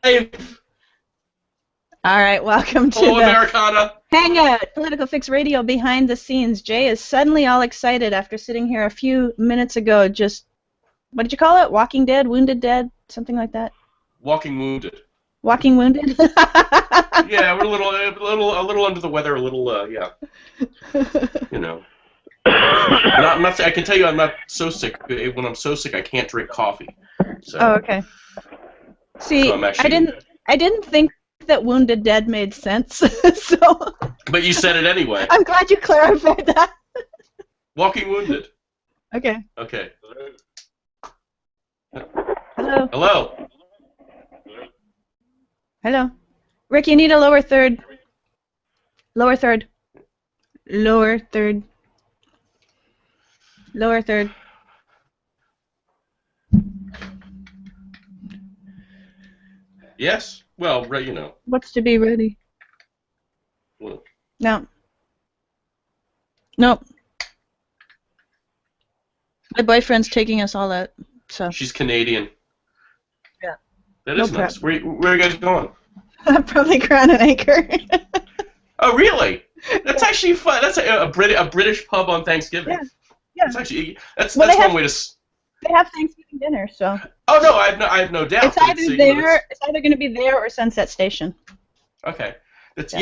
All right, welcome to Hello, the Americana. Hangout, Political Fix Radio behind the scenes. Jay is suddenly all excited after sitting here a few minutes ago. Just, what did you call it? Walking Dead, Wounded Dead, something like that. Walking Wounded. Walking Wounded. Yeah, we're a little under the weather. A little, yeah. You know. I'm not. I can tell you, I'm not so sick. When I'm so sick, I can't drink coffee. So. Oh, okay. See, So I didn't think that Wounded Dead made sense. So. But you said it anyway. I'm glad you clarified that. Walking Wounded. Okay. Okay. Hello. Hello. Hello. Rick, you need a lower third. Lower third. Lower third. Lower third. Yes. Well, right. You know. What's to be ready? Well. No. Nope. My boyfriend's taking us all out. So. She's Canadian. Yeah. That is nice. Where are you guys going? Probably Crown and Anchor. Oh, really? That's actually fun. That's a British pub on Thanksgiving. Yeah. That's actually that's one way to. They have Thanksgiving dinner, so. Oh no, I have no doubt. It's either there. It's either going to be there or Sunset Station. Okay. That's and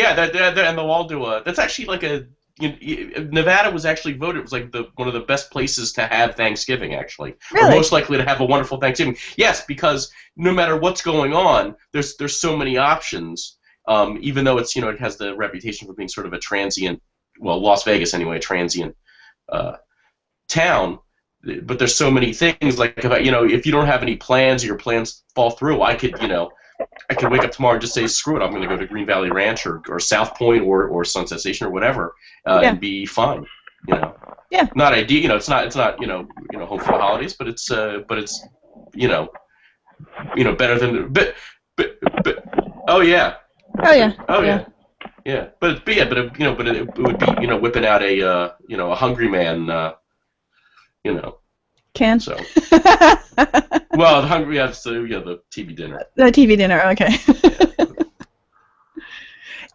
they'll all do a. That's actually like a. Nevada was actually voted. It was like one of the best places to have Thanksgiving, actually. Really? Or most likely to have a wonderful Thanksgiving. Yes, because no matter what's going on, there's so many options. Even though it's it has the reputation for being sort of a transient, well, Las Vegas anyway, a transient town. But there's so many things. Like if you don't have any plans or your plans fall through, I could wake up tomorrow and just say, screw it, I'm going to go to Green Valley Ranch or South Point or Sunset Station or whatever, and be fine. Yeah. Not ideal. It's not home for the holidays, but it's better than but oh yeah. Oh yeah. Oh yeah. Yeah. But it would be whipping out a Hungry Man Can. So. Well, the Hungry, the TV dinner. The TV dinner, okay.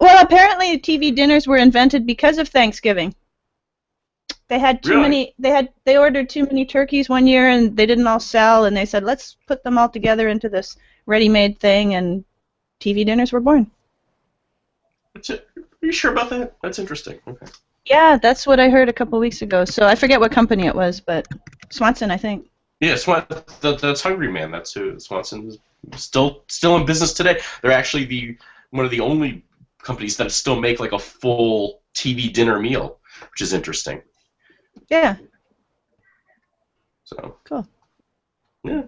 Well, apparently TV dinners were invented because of Thanksgiving. They had too many. They ordered too many turkeys one year, and they didn't all sell. And they said, let's put them all together into this ready-made thing, and TV dinners were born. Are you sure about that? That's interesting. Okay. Yeah, that's what I heard a couple weeks ago. So I forget what company it was, but Swanson, I think. Yeah, that's Hungry Man. That's who Swanson is still in business today. They're actually one of the only companies that still make like a full TV dinner meal, which is interesting. Yeah. So. Cool. Yeah.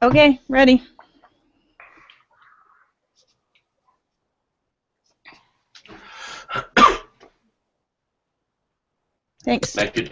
Okay, ready. Thanks. Thank you.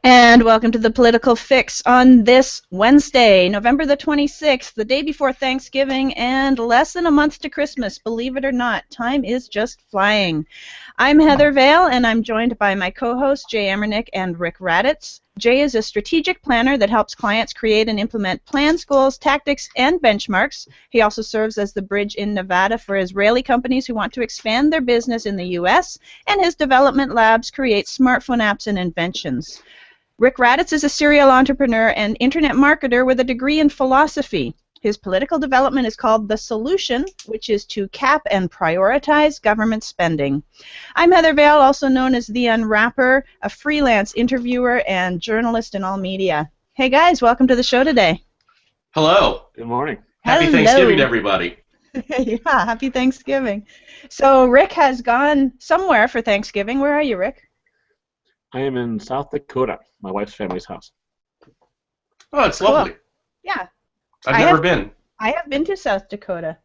And welcome to the Political Fix on this Wednesday, November the 26th, the day before Thanksgiving, and less than a month to Christmas. Believe it or not, time is just flying. I'm Heather Vale, and I'm joined by my co-hosts, Jay Amernick and Rick Raddatz. Jay is a strategic planner that helps clients create and implement plans, goals, tactics, and benchmarks. He also serves as the bridge in Nevada for Israeli companies who want to expand their business in the U.S., and his development labs create smartphone apps and inventions. Rick Raddatz is a serial entrepreneur and internet marketer with a degree in philosophy. His political development is called The Solution, which is to cap and prioritize government spending. I'm Heather Vale, also known as The Unwrapper, a freelance interviewer and journalist in all media. Hey guys, welcome to the show today. Hello. Good morning. Happy Hello. Thanksgiving to everybody. Yeah, happy Thanksgiving. So Rick has gone somewhere for Thanksgiving. Where are you, Rick? I am in South Dakota, my wife's family's house. Oh, it's Cool. lovely. Yeah, I've I never have been. I have been to South Dakota.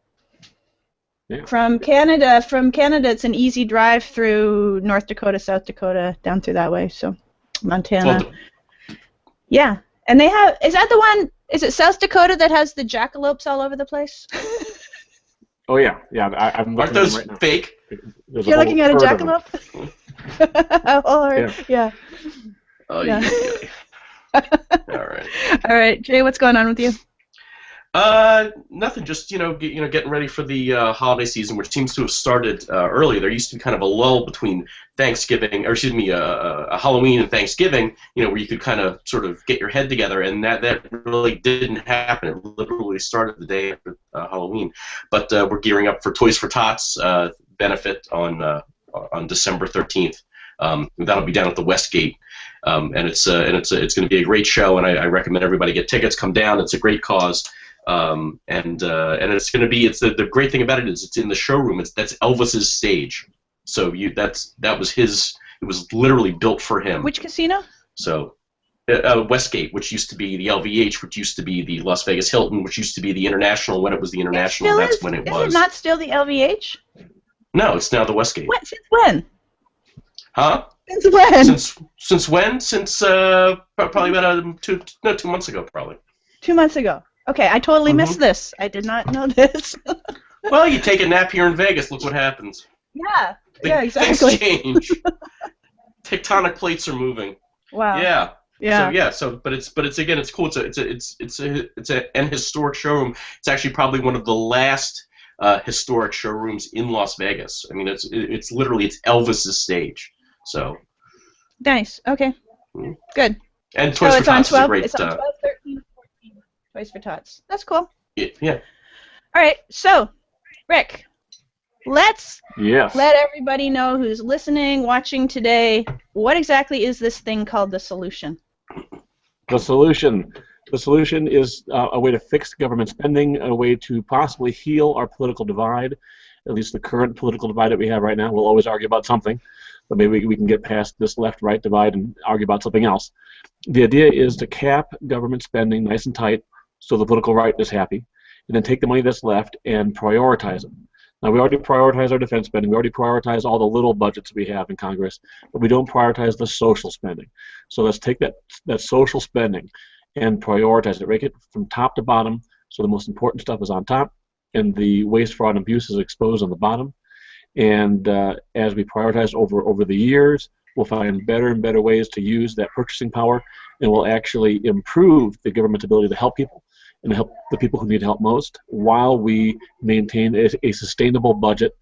Yeah. From Canada, it's an easy drive through North Dakota, South Dakota, down through that way. So, Montana. Well, Yeah, and they have. Is that the one? Is it South Dakota that has the jackalopes all over the place? Oh yeah, yeah. I'm aren't looking at them those right now. fake? There's You're whole looking at a herd of them. jackalope. Oh, yeah. Oh, Yeah. yeah. All right. All right, Jay, what's going on with you? Nothing. Just getting ready for the holiday season, which seems to have started early. There used to be kind of a lull between Thanksgiving, or excuse me, a Halloween and Thanksgiving. Where you could kind of sort of get your head together, and that really didn't happen. It literally started the day after Halloween. But we're gearing up for Toys for Tots benefit on December 13th. That'll be down at the Westgate. And it's going to be a great show, and I recommend everybody get tickets. Come down. It's a great cause. And it's going to be. It's the great thing about it is it's in the showroom. That's Elvis's stage. So that was his. It was literally built for him. Which casino? So Westgate, which used to be the LVH, which used to be the Las Vegas Hilton, which used to be the International. When it was the International, that's when it was. Is it not still the LVH? No, it's now the Westgate. Since when? Huh? Since when? Since when? Since probably about 2 months ago, probably. 2 months ago. Okay, I totally missed this. I did not know this. Well, you take a nap here in Vegas, look what happens. Yeah, Things exactly. change. Tectonic plates are moving. Wow. Yeah. But it's cool. It's an historic showroom. It's actually probably one of the last historic showrooms in Las Vegas. I mean, it's literally Elvis's stage. So. Nice. Okay. Mm-hmm. Good. And Toys for Tots is a great. It's on 12, 13, 14. Toys for Tots. That's cool. Yeah. All right. So, Rick, let's Yes. let everybody know who's listening, watching today. What exactly is this thing called the solution? The solution. The solution is a way to fix government spending, a way to possibly heal our political divide, at least the current political divide that we have right now. We'll always argue about something, but maybe we can get past this left-right divide and argue about something else. The idea is to cap government spending nice and tight so the political right is happy, and then take the money that's left and prioritize it. Now, we already prioritize our defense spending. We already prioritize all the little budgets we have in Congress, but we don't prioritize the social spending. So let's take that social spending and prioritize it, rank it from top to bottom, so the most important stuff is on top, and the waste, fraud, and abuse is exposed on the bottom. And as we prioritize over the years, we'll find better and better ways to use that purchasing power, and we'll actually improve the government's ability to help people and help the people who need help most, while we maintain a sustainable budget,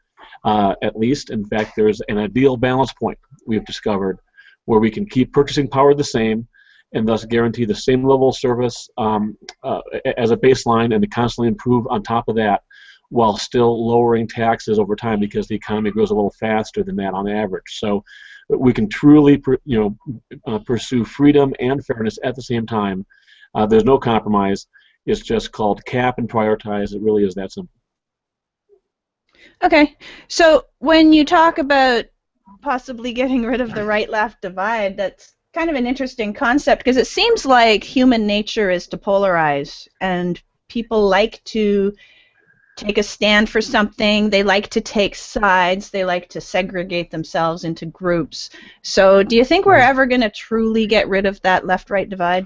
at least. In fact, there's an ideal balance point we've discovered where we can keep purchasing power the same and thus guarantee the same level of service as a baseline, and to constantly improve on top of that while still lowering taxes over time, because the economy grows a little faster than that on average. So we can truly pursue freedom and fairness at the same time. There's no compromise. It's just called cap and prioritize. It really is that simple. Okay, so when you talk about possibly getting rid of the right-left divide, that's kind of an interesting concept, because it seems like human nature is to polarize, and people like to take a stand for something. They like to take sides. They like to segregate themselves into groups. So do you think we're ever going to truly get rid of that left-right divide?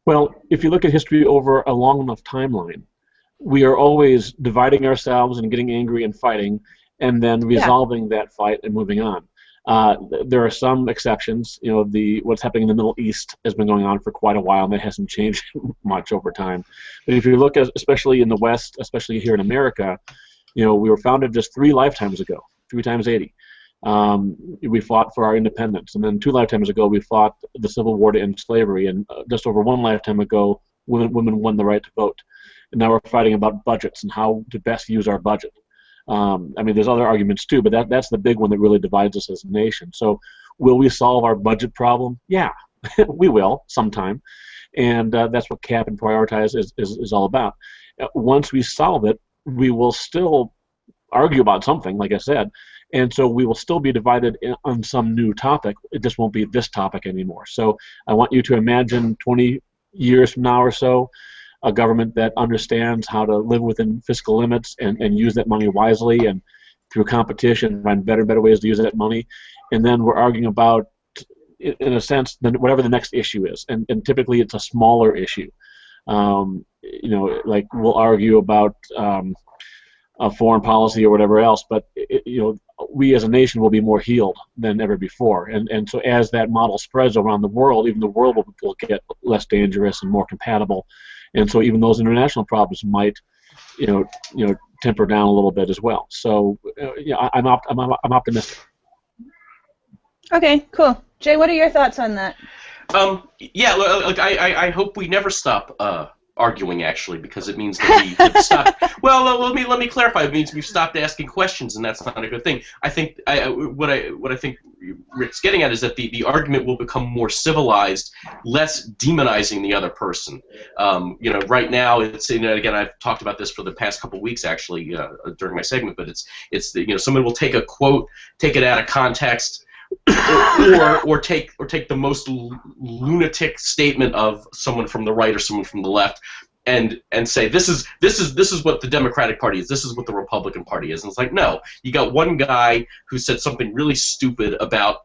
Well, if you look at history over a long enough timeline, we are always dividing ourselves and getting angry and fighting, and then resolving that fight and moving on. There are some exceptions. What's happening in the Middle East has been going on for quite a while, and that hasn't changed much over time. But if you look at, especially in the West, especially here in America, we were founded just 3 lifetimes ago, 3 times 80. We fought for our independence, and then 2 lifetimes ago we fought the Civil War to end slavery, and just over 1 lifetime ago women won the right to vote. And now we're fighting about budgets and how to best use our budget. There's other arguments too, but that's the big one that really divides us as a nation. So will we solve our budget problem? Yeah, we will sometime. And that's what cap and prioritize is all about. Once we solve it, we will still argue about something, like I said, and so we will still be divided on some new topic. It just won't be this topic anymore. So I want you to imagine 20 years from now or so, a government that understands how to live within fiscal limits and use that money wisely, and through competition find better and better ways to use that money. And then we're arguing about, in a sense, whatever the next issue is, and typically it's a smaller issue. Like we'll argue about foreign policy or whatever else, but we as a nation will be more healed than ever before. And so as that model spreads around the world, even the world will get less dangerous and more compatible. And so even those international problems might, temper down a little bit as well. So I'm optimistic. Okay, cool. Jay, what are your thoughts on that? Yeah, look, I hope we never stop arguing, actually, because it means that we have stopped. Well, let me clarify. It means we've stopped asking questions, and that's not a good thing. I think what I think Rick's getting at is that the argument will become more civilized, less demonizing the other person. Right now it's again, I've talked about this for the past couple of weeks, actually, during my segment, but it's someone will take a quote, take it out of context, or take the most lunatic statement of someone from the right or someone from the left, and say this is what the Democratic Party is, this is what the Republican Party is. And it's like, no, you got one guy who said something really stupid about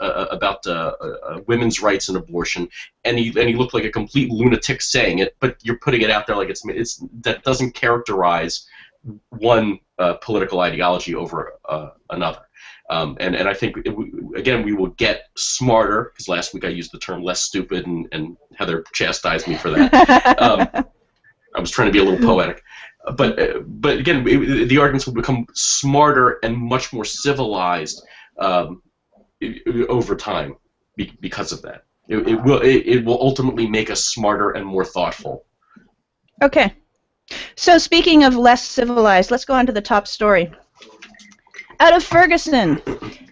women's rights and abortion, and he looked like a complete lunatic saying it, but you're putting it out there like it's that doesn't characterize one political ideology over another. And I think, again, we will get smarter, because last week I used the term less stupid, and Heather chastised me for that. I was trying to be a little poetic. But again, the arguments will become smarter and much more civilized over time because of that. It will ultimately make us smarter and more thoughtful. Okay. So speaking of less civilized, let's go on to the top story. Out of Ferguson,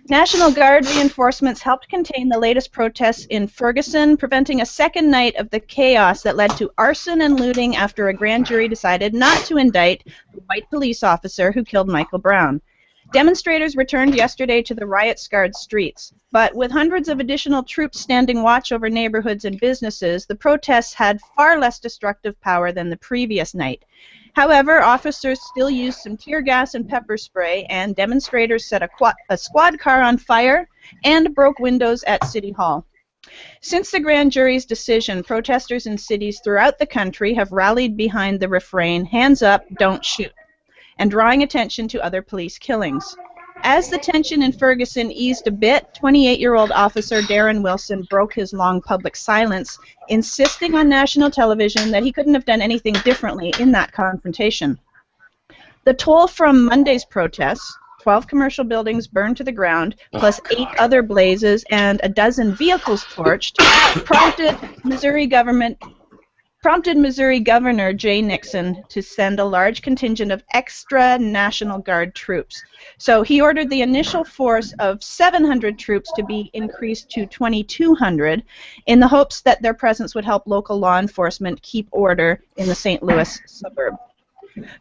National Guard reinforcements helped contain the latest protests in Ferguson, preventing a second night of the chaos that led to arson and looting after a grand jury decided not to indict the white police officer who killed Michael Brown. Demonstrators returned yesterday to the riot-scarred streets, but with hundreds of additional troops standing watch over neighborhoods and businesses, the protests had far less destructive power than the previous night. However, officers still used some tear gas and pepper spray, and demonstrators set a squad car on fire and broke windows at City Hall. Since the grand jury's decision, protesters in cities throughout the country have rallied behind the refrain, "Hands up, don't shoot," and drawing attention to other police killings. As the tension in Ferguson eased a bit, 28-year-old officer Darren Wilson broke his long public silence, insisting on national television that he couldn't have done anything differently in that confrontation. The toll from Monday's protests, 12 commercial buildings burned to the ground, plus 8 other blazes and a dozen vehicles torched, prompted Missouri Governor Jay Nixon to send a large contingent of extra National Guard troops. So he ordered the initial force of 700 troops to be increased to 2,200 in the hopes that their presence would help local law enforcement keep order in the St. Louis suburb.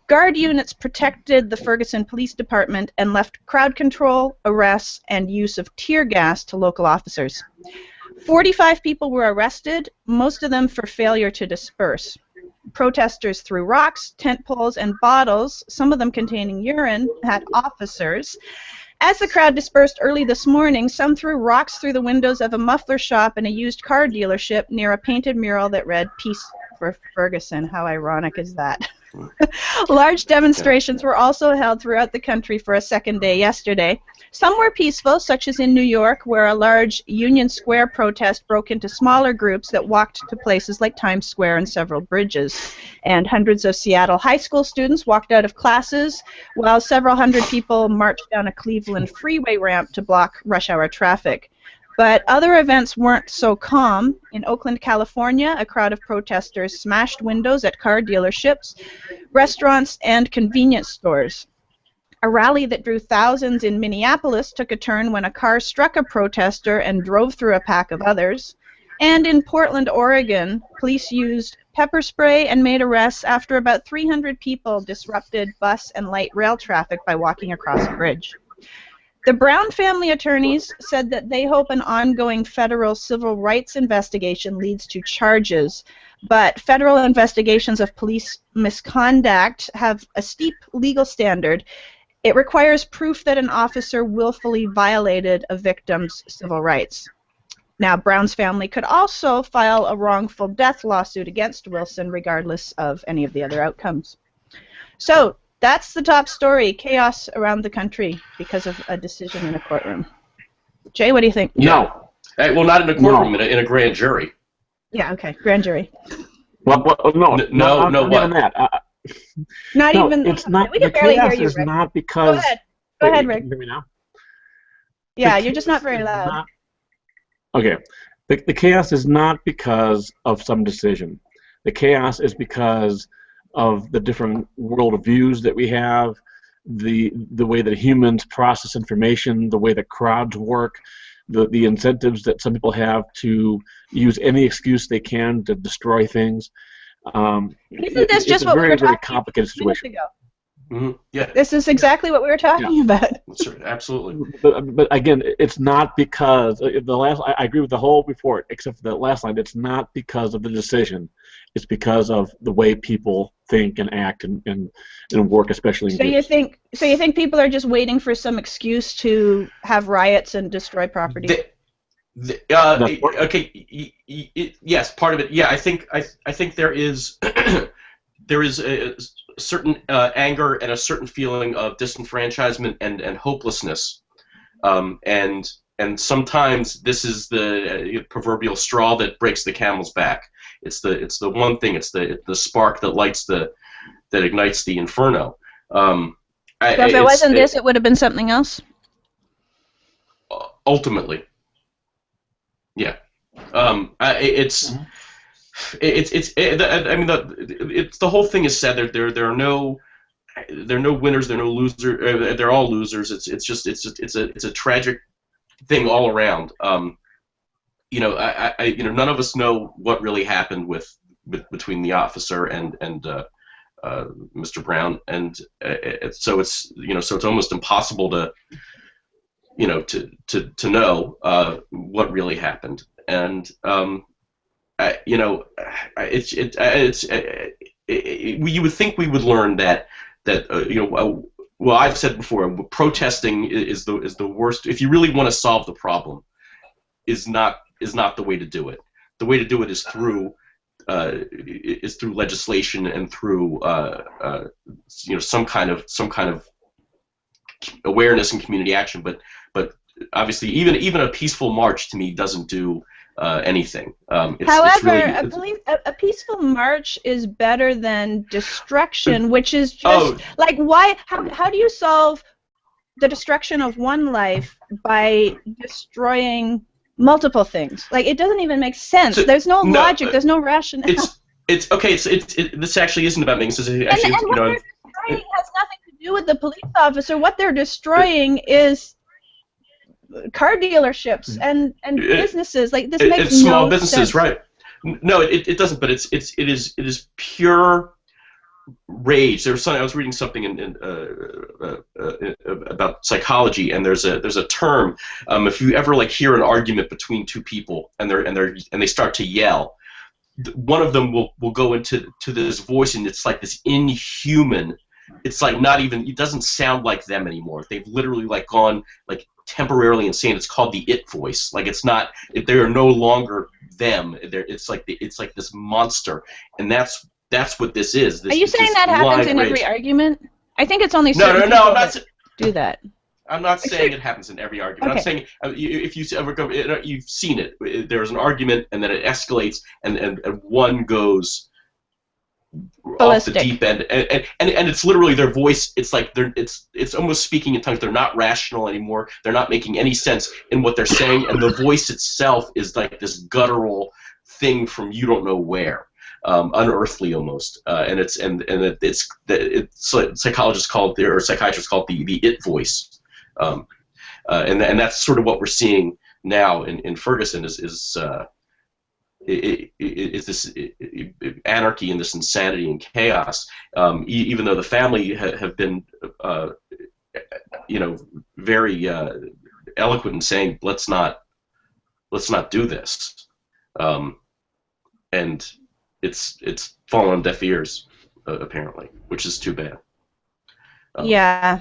Guard units protected the Ferguson Police Department and left crowd control, arrests, and use of tear gas to local officers. 45 people were arrested, most of them for failure to disperse. Protesters threw rocks, tent poles, and bottles, some of them containing urine, at officers. As the crowd dispersed early this morning, some threw rocks through the windows of a muffler shop and a used car dealership near a painted mural that read, "Peace for Ferguson." How ironic is that? Large demonstrations were also held throughout the country for a second day yesterday. Some were peaceful, such as in New York, where a large Union Square protest broke into smaller groups that walked to places like Times Square and several bridges. And hundreds of Seattle high school students walked out of classes, while several hundred people marched down a Cleveland freeway ramp to block rush hour traffic. But other events weren't so calm. In Oakland, California, a crowd of protesters smashed windows at car dealerships, restaurants, and convenience stores. A rally that drew thousands in Minneapolis took a turn when a car struck a protester and drove through a pack of others. And in Portland, Oregon, police used pepper spray and made arrests after about 300 people disrupted bus and light rail traffic by walking across a bridge. The Brown family attorneys said that they hope an ongoing federal civil rights investigation leads to charges, but federal investigations of police misconduct have a steep legal standard. It requires proof that an officer willfully violated a victim's civil rights. Now, Brown's family could also file a wrongful death lawsuit against Wilson, regardless of any of the other outcomes. So, that's the top story, chaos around the country because of a decision in a courtroom. Jay, what do you think? No. Well, not in a courtroom, in a grand jury. Yeah, okay, grand jury. Well, not even that. Not no, even. It's not. We can the barely hear chaos you, is Rick. not because. Go ahead, Rick. Can you hear me now? Yeah, you're just not very loud. Okay. The chaos is not because of some decision. The chaos is because of the different world views that we have, the way that humans process information, the way that crowds work, the incentives that some people have to use any excuse they can to destroy things. Isn't this just what we were talking very complicated situation. Ago? Mm-hmm. Yeah. This is exactly what we were talking about. Sure, absolutely. But again, it's not because I agree with the whole report except for the last line. It's not because of the decision. It's because of the way people think and act and work, especially in groups. So you think people are just waiting for some excuse to have riots and destroy property? Okay. Yes, part of it. Yeah, I think there is there is a certain anger and a certain feeling of disenfranchisement and hopelessness, and sometimes this is the proverbial straw that breaks the camel's back. It's the one thing. It's the spark that ignites the inferno. So if it wasn't this, it would have been something else. Ultimately, yeah. It's the whole thing is said. There are no winners. There are no losers. They're all losers. It's a tragic thing all around. None of us know what really happened between the officer and Mr. Brown, and so it's almost impossible to know what really happened, and you would think we would learn that well, I've said before, protesting is the worst. If you really want to solve the problem, is not the way to do it. The way to do it is through legislation and through some kind of awareness and community action. But obviously, even a peaceful march to me doesn't do anything. However, I believe a peaceful march is better than destruction, which is just like why? How do you solve the destruction of one life by destroying multiple things? Like, it doesn't even make sense. There's no logic. There's no rationale. It's okay. This actually isn't about making sense. And what they're destroying has nothing to do with the police officer. What they're destroying is car dealerships and businesses. Like, this makes it's small no businesses, sense. right? No, it doesn't. But it is pure rage. There was something I was reading something about psychology, and there's a term. If you ever hear an argument between two people and they start to yell, one of them will go into this voice, and it's like this inhuman. It's like not even. It doesn't sound like them anymore. They've literally gone temporarily insane. It's called the it voice. It's not. They are no longer them. It's like this monster, and that's what this is. Are you saying that happens in every argument? I think it's only certain people that do that. I'm not saying it happens in every argument. Okay. I'm saying if you ever go, you've seen it. There's an argument, and then it escalates, and one goes Ballistic. off the deep end, and it's literally their voice. It's like it's almost speaking in tongues. They're not rational anymore. They're not making any sense in what they're saying, and the voice itself is like this guttural thing from you don't know where. Unearthly almost, and it's psychologists called psychiatrists called the it voice, and that's sort of what we're seeing now in Ferguson is is this anarchy and this insanity and chaos. Even though the family have been, very eloquent in saying, let's not do this, and it's fallen on deaf ears, apparently, which is too bad. Yeah.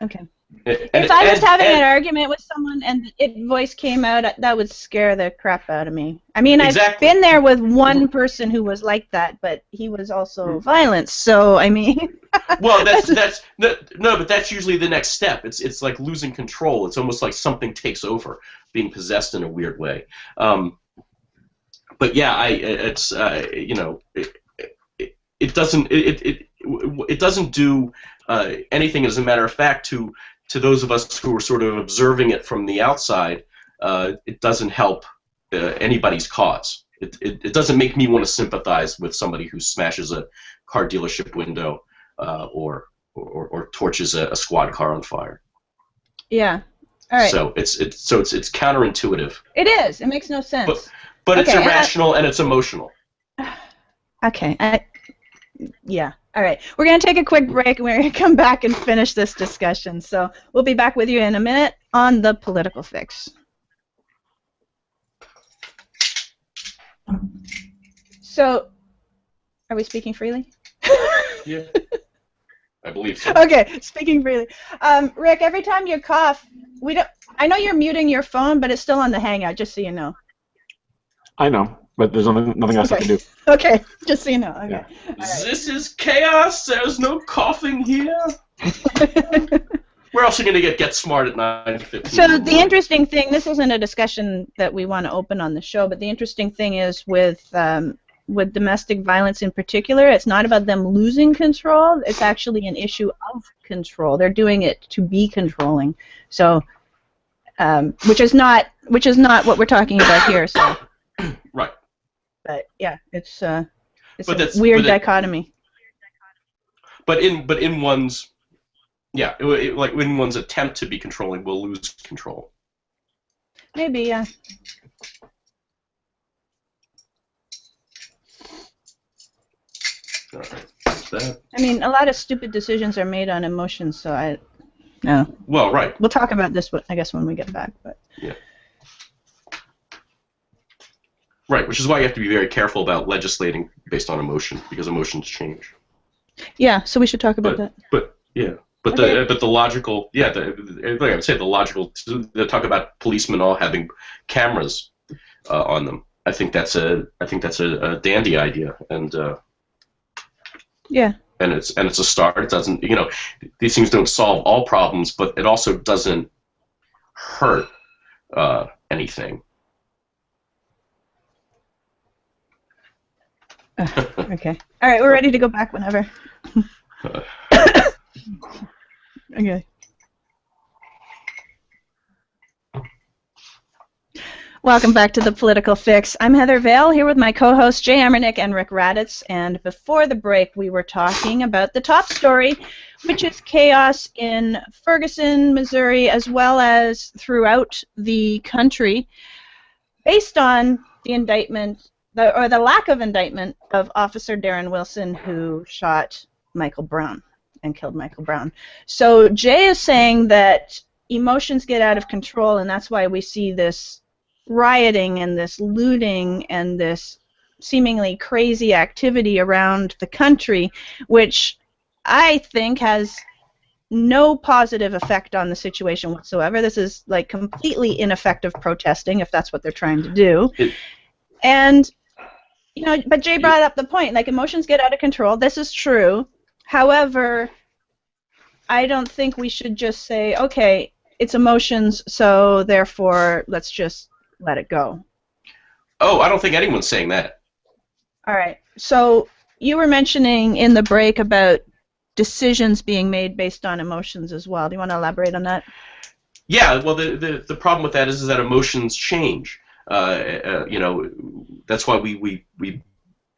Okay. If I was having an argument with someone and its voice came out, that would scare the crap out of me. I mean, exactly. I've been there with one person who was like that, but he was also violent. So I mean. Well, but that's usually the next step. It's like losing control. It's almost like something takes over, being possessed in a weird way. But yeah, it doesn't do anything. As a matter of fact, to those of us who are sort of observing it from the outside, it doesn't help anybody's cause. It doesn't make me want to sympathize with somebody who smashes a car dealership window or torches a squad car on fire. Yeah. All right. So it's counterintuitive. It is. It makes no sense. But it's irrational and it's emotional. Okay. Yeah. All right. We're going to take a quick break, and we're going to come back and finish this discussion. So we'll be back with you in a minute on the political fix. So, are we speaking freely? Yeah. I believe so. Okay, speaking freely. Rick, every time you cough, I know you're muting your phone, but it's still on the Hangout, just so you know. I know, but there's nothing else I can do. Okay, just so you know. Okay. Yeah. Right. This is chaos. There's no coughing here. Where else are you going to get smart at 9:15? So the interesting thing, this isn't a discussion that we want to open on the show, but the interesting thing is with domestic violence in particular, it's not about them losing control. It's actually an issue of control. They're doing it to be controlling. So, which is not what we're talking about here. So. Right. But yeah, it's a weird dichotomy. But in one's like in one's attempt to be controlling, we'll lose control. Maybe, yeah. All right. That. I mean, a lot of stupid decisions are made on emotions, so no. Well, right. We'll talk about this, I guess, when we get back. But. Yeah. Right, which is why you have to be very careful about legislating based on emotion, because emotions change. Yeah, so we should talk about that. But the logical, like I would say, the logical. They talk about policemen all having cameras on them. I think that's a dandy idea, and yeah. And it's a start. It doesn't, these things don't solve all problems, but it also doesn't hurt anything. Okay. All right, we're ready to go back whenever. Okay. Welcome back to The Political Fix. I'm Heather Vale, here with my co-hosts Jay Amernick and Rick Raddatz, and before the break we were talking about the top story, which is chaos in Ferguson, Missouri, as well as throughout the country, based on the indictment, or the lack of indictment of Officer Darren Wilson, who shot Michael Brown and killed Michael Brown. So Jay is saying that emotions get out of control, and that's why we see this rioting and this looting and this seemingly crazy activity around the country, which I think has no positive effect on the situation whatsoever. This is like completely ineffective protesting, if that's what they're trying to do. And but Jay brought up the point, like, emotions get out of control. This is true. However, I don't think we should just say, okay, it's emotions, so therefore let's just let it go. Oh, I don't think anyone's saying that. All right. So you were mentioning in the break about decisions being made based on emotions as well. Do you want to elaborate on that? Yeah, well, the problem with that is that emotions change. That's why we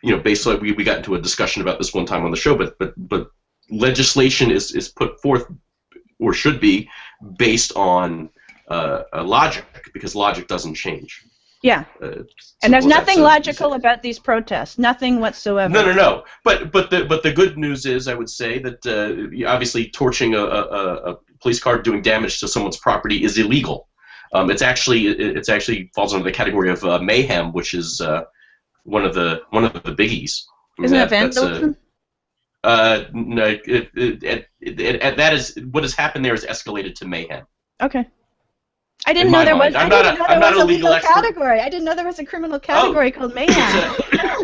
basically we got into a discussion about this one time on the show, but legislation is put forth, or should be, based on logic, because logic doesn't change. Yeah. And there's nothing logical about these protests. Nothing whatsoever. No. But the good news is, I would say, that obviously torching a police car doing damage to someone's property is illegal. It's actually falls under the category of mayhem, which is one of the biggies. Isn't it vandalism? No. That is what has happened there is escalated to mayhem. Okay. I didn't know there was. I'm not a legal expert. Category. I didn't know there was a criminal category called mayhem.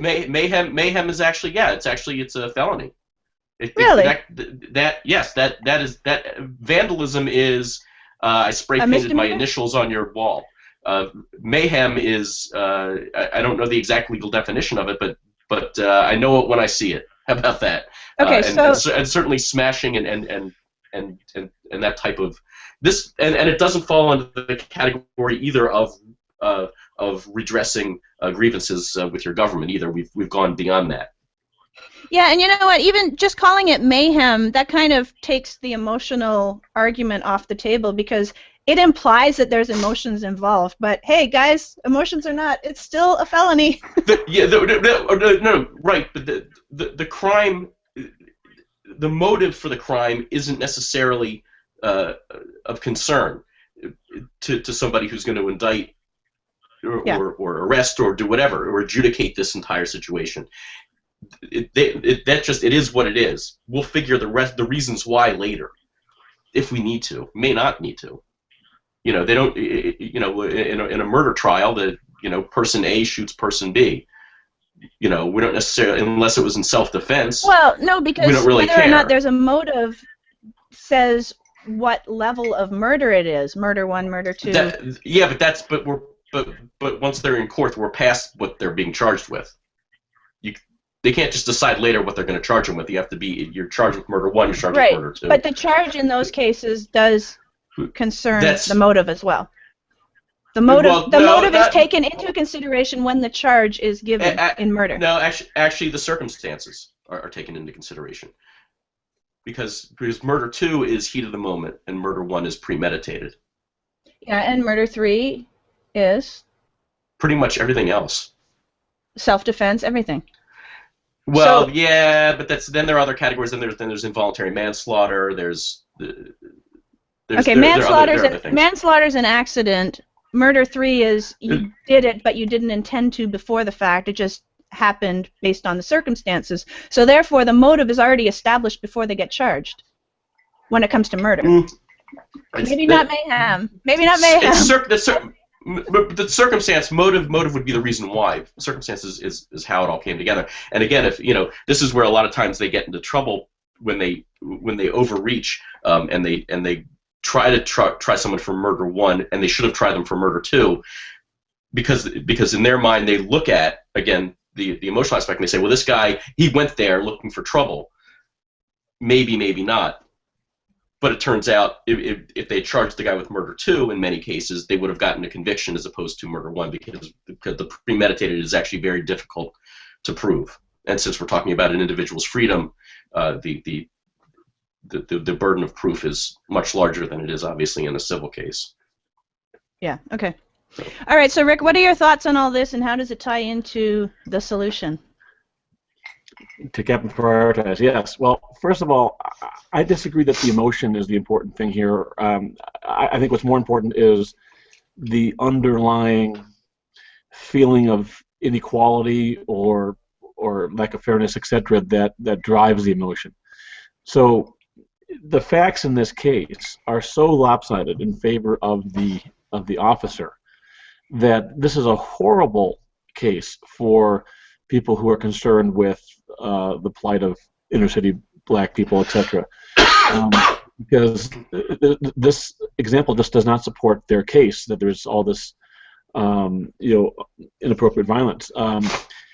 Mayhem is actually it's a felony. Really? That vandalism is I spray painted my initials on your wall. Mayhem is I don't know the exact legal definition of it, but I know it when I see it. How about that? Okay, and certainly smashing and that type of this, and it doesn't fall under the category either of redressing grievances with your government either. We've gone beyond that. Yeah, and you know what? Even just calling it mayhem, that kind of takes the emotional argument off the table because it implies that there's emotions involved. But hey, guys, emotions or not, it's still a felony. No, right. But the crime, the motive for the crime isn't necessarily of concern to somebody who's going to indict or arrest or do whatever or adjudicate this entire situation. It is what it is. We'll figure the reasons why later, if we need to. May not need to. They don't. In a murder trial, person A shoots person B. We don't necessarily, unless it was in self-defense. Well, no, because we don't really whether care. or not there's a motive says what level of murder it is. Murder 1, murder 2. But once they're in court, we're past what they're being charged with. They can't just decide later what they're going to charge them with. You're charged with murder 1, you're charged with murder 2. But the charge in those cases does concern the motive as well. The motive is taken into consideration when the charge is given in murder. No, actually the circumstances are taken into consideration. Because murder 2 is heat of the moment and murder 1 is premeditated. Yeah, and murder 3 is? Pretty much everything else. Self-defense, everything. Well, yeah, but then there are other categories. Then there's involuntary manslaughter. Manslaughter's an accident. Murder 3 is you did it, but you didn't intend to before the fact. It just happened based on the circumstances. So therefore, the motive is already established before they get charged. When it comes to murder, maybe not mayhem. But the circumstance, motive would be the reason why. Circumstances is how it all came together. And again, if this is where a lot of times they get into trouble when they overreach and they try someone for murder 1 and they should have tried them for murder 2, because in their mind they look at again the emotional aspect and they say, well, this guy, he went there looking for trouble. Maybe not. But it turns out if they charged the guy with murder 2, in many cases, they would have gotten a conviction as opposed to murder 1 because the premeditated is actually very difficult to prove. And since we're talking about an individual's freedom, the burden of proof is much larger than it is obviously in a civil case. Yeah, okay. All right, so Rick, what are your thoughts on all this and how does it tie into the solution? To cap and prioritize, yes. Well, first of all, I disagree that the emotion is the important thing here. I think what's more important is the underlying feeling of inequality or lack of fairness, etc., that drives the emotion. So the facts in this case are so lopsided in favor of the officer that this is a horrible case for people who are concerned with the plight of inner-city black people, etc. Because this example just does not support their case that there's all this, inappropriate violence.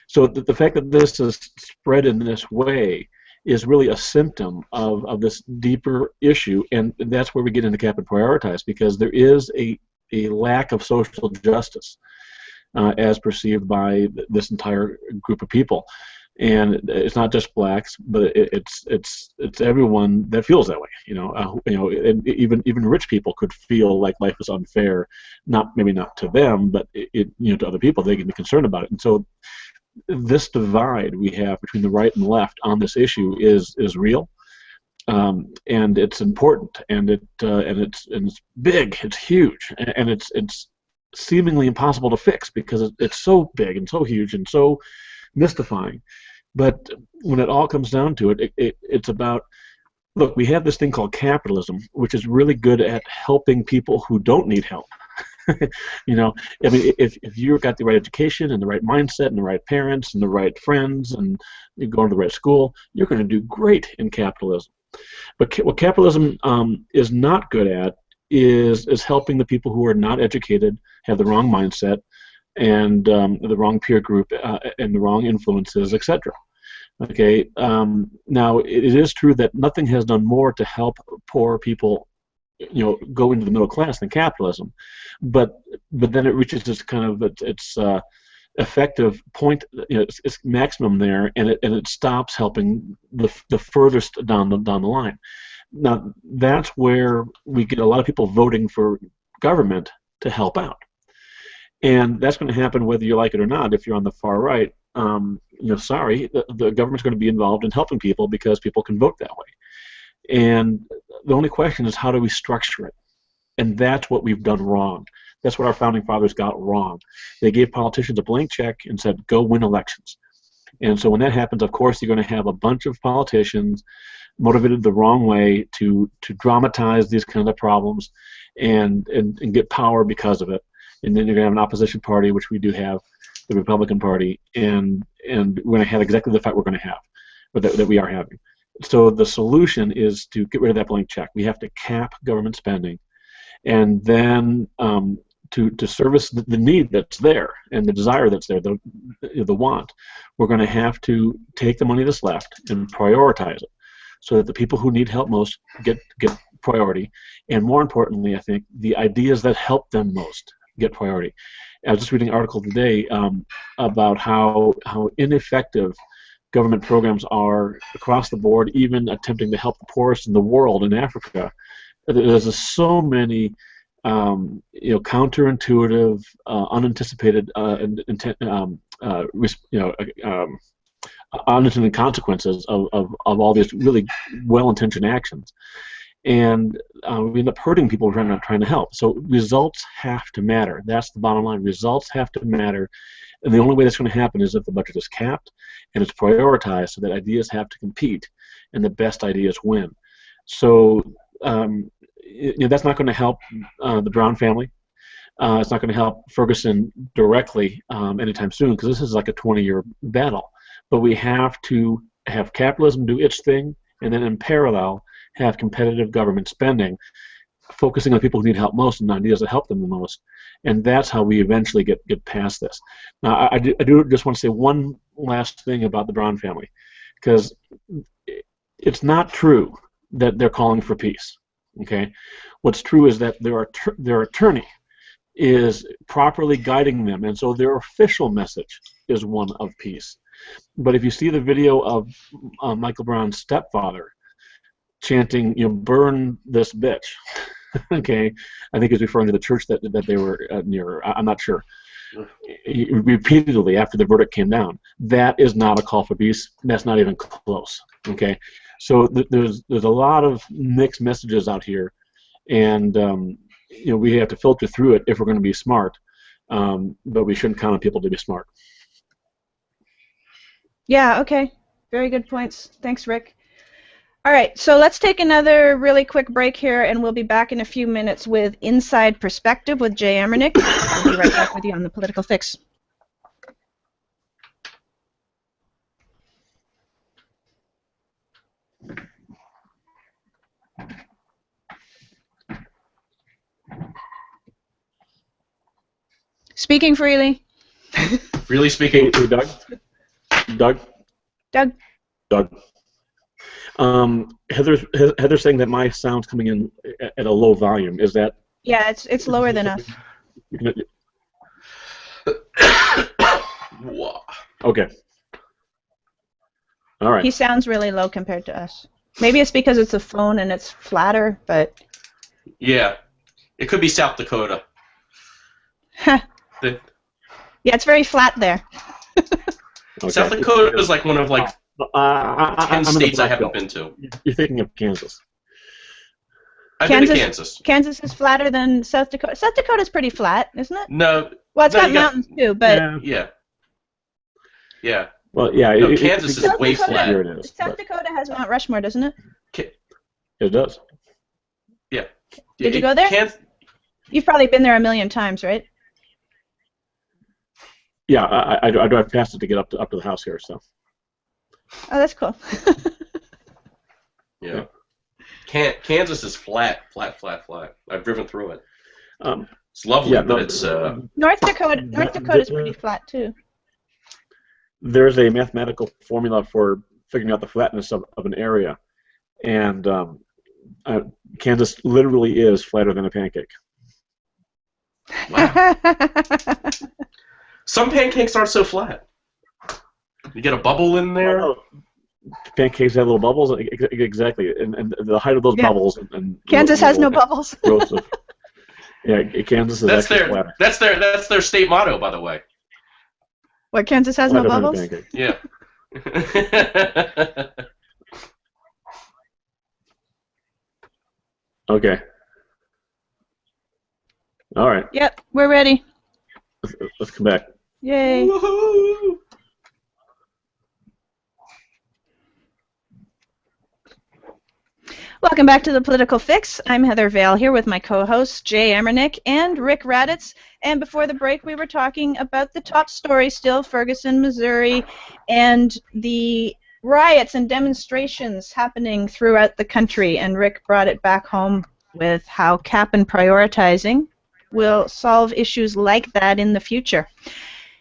So the fact that this is spread in this way is really a symptom of this deeper issue, and that's where we get into cap and prioritize, because there is a lack of social justice as perceived by this entire group of people. And it's not just blacks, but it's everyone that feels that way. And even rich people could feel like life is unfair, maybe not to them, but to other people. They can be concerned about it. And so this divide we have between the right and left on this issue is real, and it's important, and it's big, it's huge, and it's seemingly impossible to fix because it's so big and so huge and so mystifying. But when it all comes down to it, it's about, look, we have this thing called capitalism, which is really good at helping people who don't need help. I mean, if you've got the right education and the right mindset and the right parents and the right friends and you're going to the right school, you're going to do great in capitalism. But what capitalism is not good at is helping the people who are not educated, have the wrong mindset, and the wrong peer group and the wrong influences, etc. Okay. Now it is true that nothing has done more to help poor people, go into the middle class than capitalism, but then it reaches this kind of its effective point, its maximum there, and it stops helping the furthest down the line. Now that's where we get a lot of people voting for government to help out. And that's going to happen whether you like it or not. If you're on the far right, sorry, the government's going to be involved in helping people because people can vote that way. And the only question is, how do we structure it? And that's what we've done wrong. That's what our founding fathers got wrong. They gave politicians a blank check and said, go win elections. And so when that happens, of course, you're going to have a bunch of politicians motivated the wrong way to dramatize these kinds of problems and get power because of it. And then you're going to have an opposition party, which we do have, the Republican Party, and we're going to have exactly the fight we're going to have, or that we are having. So the solution is to get rid of that blank check. We have to cap government spending, and then to service the need that's there and the desire that's there, the want, we're going to have to take the money that's left and prioritize it, so that the people who need help most get priority, and more importantly, I think, the ideas that help them most get priority. I was just reading an article today about how ineffective government programs are across the board, even attempting to help the poorest in the world in Africa. There's so many counterintuitive, unanticipated, unintended consequences of all these really well-intentioned actions. And we end up hurting people trying to help. So results have to matter. That's the bottom line. Results have to matter. And the only way that's going to happen is if the budget is capped and it's prioritized so that ideas have to compete and the best ideas win. So that's not going to help the Brown family. It's not going to help Ferguson directly anytime soon, because this is like a 20-year battle. But we have to have capitalism do its thing, and then in parallel have competitive government spending, focusing on people who need help most and ideas that help them the most. And that's how we eventually get past this. Now, I do just want to say one last thing about the Brown family, because it's not true that they're calling for peace. Okay, what's true is that their attorney is properly guiding them, and so their official message is one of peace. But if you see the video of Michael Brown's stepfather chanting, burn this bitch, okay, I think he's referring to the church that they were near. I'm not sure. Repeatedly after the verdict came down, that is not a call for peace. That's not even close. Okay, so there's a lot of mixed messages out here, and we have to filter through it if we're going to be smart. But we shouldn't count on people to be smart. Yeah. Okay. Very good points. Thanks, Rick. All right, so let's take another really quick break here, and we'll be back in a few minutes with Inside Perspective with Jay Amernick. We'll be right back with you on the Political Fix. Speaking freely. Freely speaking. Doug? Doug? Doug. Heather's saying that my sound's coming in at a low volume. Is that? Yeah, it's lower than us. Okay. All right. He sounds really low compared to us. Maybe it's because it's a phone and it's flatter, but... Yeah. It could be South Dakota. yeah, it's very flat there. Okay. South Dakota is like one of like 10 states I haven't been to. You're thinking of Kansas. I've been to Kansas. Kansas is flatter than South Dakota. South Dakota's pretty flat, isn't it? No. Well, it's got mountains too, but... Yeah. Yeah. Well, yeah. No, Kansas is way flat. South Dakota has Mount Rushmore, doesn't it? It does. Yeah. Did you go there? You've probably been there a million times, right? Yeah, I drive past it to get up to the house here, so. Oh, that's cool. Yeah. Kansas is flat. I've driven through it. It's lovely, yeah, but it's... North Dakota's pretty flat, too. There's a mathematical formula for figuring out the flatness of an area, and Kansas literally is flatter than a pancake. Wow. Some pancakes aren't so flat. You get a bubble in there. Oh, pancakes have little bubbles. Exactly, and the height of those bubbles. And Kansas has no bubbles. Yeah, Kansas is actually flatter. That's their state motto, by the way. What, Kansas has no bubbles? Yeah. Okay. All right. Yep, we're ready. Let's come back. Yay. Woohoo! Welcome back to the Political Fix. I'm Heather Vale here with my co-hosts Jay Amernick and Rick Raddatz. And before the break, we were talking about the top story still, Ferguson, Missouri, and the riots and demonstrations happening throughout the country. And Rick brought it back home with how cap and prioritizing will solve issues like that in the future.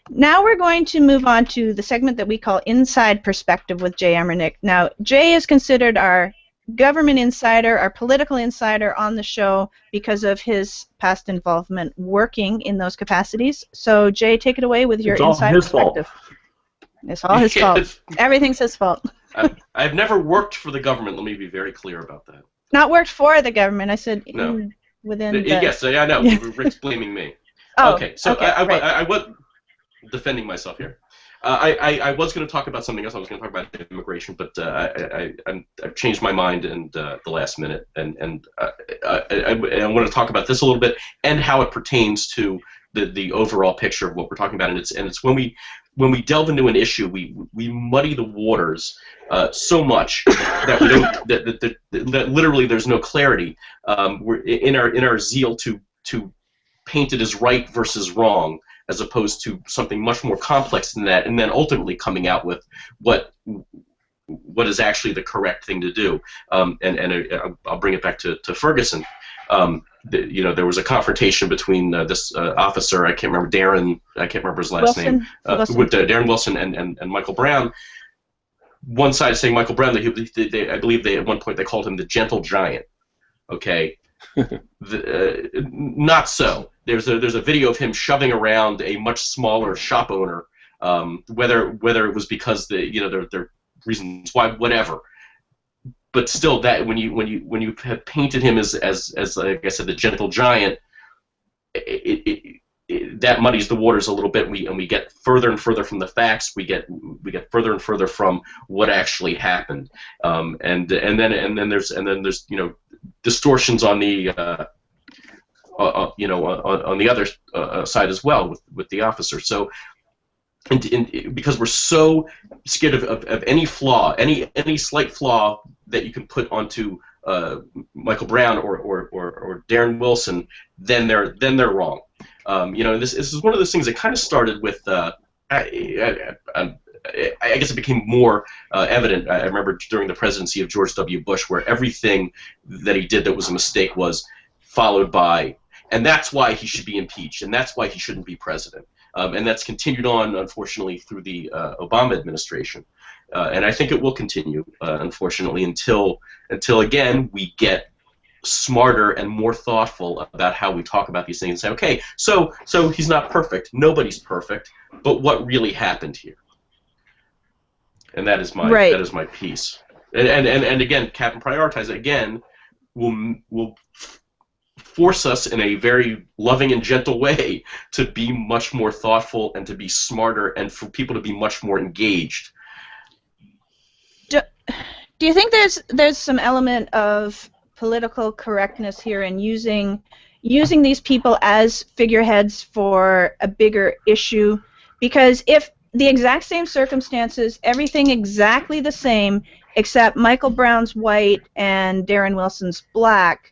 Now we're going to move on to the segment that we call Inside Perspective with Jay Amernick. Now, Jay is considered our government insider, our political insider on the show because of his past involvement working in those capacities. So, Jay, take it away with your inside perspective. It's all his fault. Everything's his fault. I've never worked for the government. Let me be very clear about that. Not worked for the government. I said no. Within the... Yes, I know. Rick's blaming me. Oh, okay, so okay, I was defending myself here. I was going to talk about something else. I was going to talk about immigration, but I've changed my mind in the last minute, and I want to talk about this a little bit and how it pertains to the overall picture of what we're talking about. And it's when we delve into an issue, we muddy the waters so much that we don't that literally there's no clarity. We're in our zeal to paint it as right versus wrong, as opposed to something much more complex than that, and then ultimately coming out with what is actually the correct thing to do. I'll bring it back to Ferguson. There was a confrontation between this officer, I can't remember, Darren, I can't remember his last name, with Darren Wilson and Michael Brown. One side saying Michael Brown, I believe at one point they called him the gentle giant. Okay. Not so. There's a video of him shoving around a much smaller shop owner. Whether it was because there are reasons why, whatever. But still, that when you have painted him as like I said, the gentle giant, that muddies the waters a little bit. And we get further and further from the facts. We get further and further from what actually happened. And then there's distortions on the on the other side as well with the officer. So, and because we're so scared of any flaw, any slight flaw that you can put onto Michael Brown or Darren Wilson, then they're wrong. This is one of those things that kind of started with. I guess it became more evident. I remember during the presidency of George W. Bush, where everything that he did that was a mistake was followed by, and that's why he should be impeached, and that's why he shouldn't be president. And that's continued on, unfortunately, through the Obama administration. And I think it will continue, unfortunately, until again we get smarter and more thoughtful about how we talk about these things and say, okay, so he's not perfect. Nobody's perfect. But what really happened here? and that is my piece. And again, Captain Prioritize again will force us in a very loving and gentle way to be much more thoughtful and to be smarter and for people to be much more engaged. Do you think there's some element of political correctness here in using these people as figureheads for a bigger issue? Because if the exact same circumstances, everything exactly the same, except Michael Brown's white and Darren Wilson's black,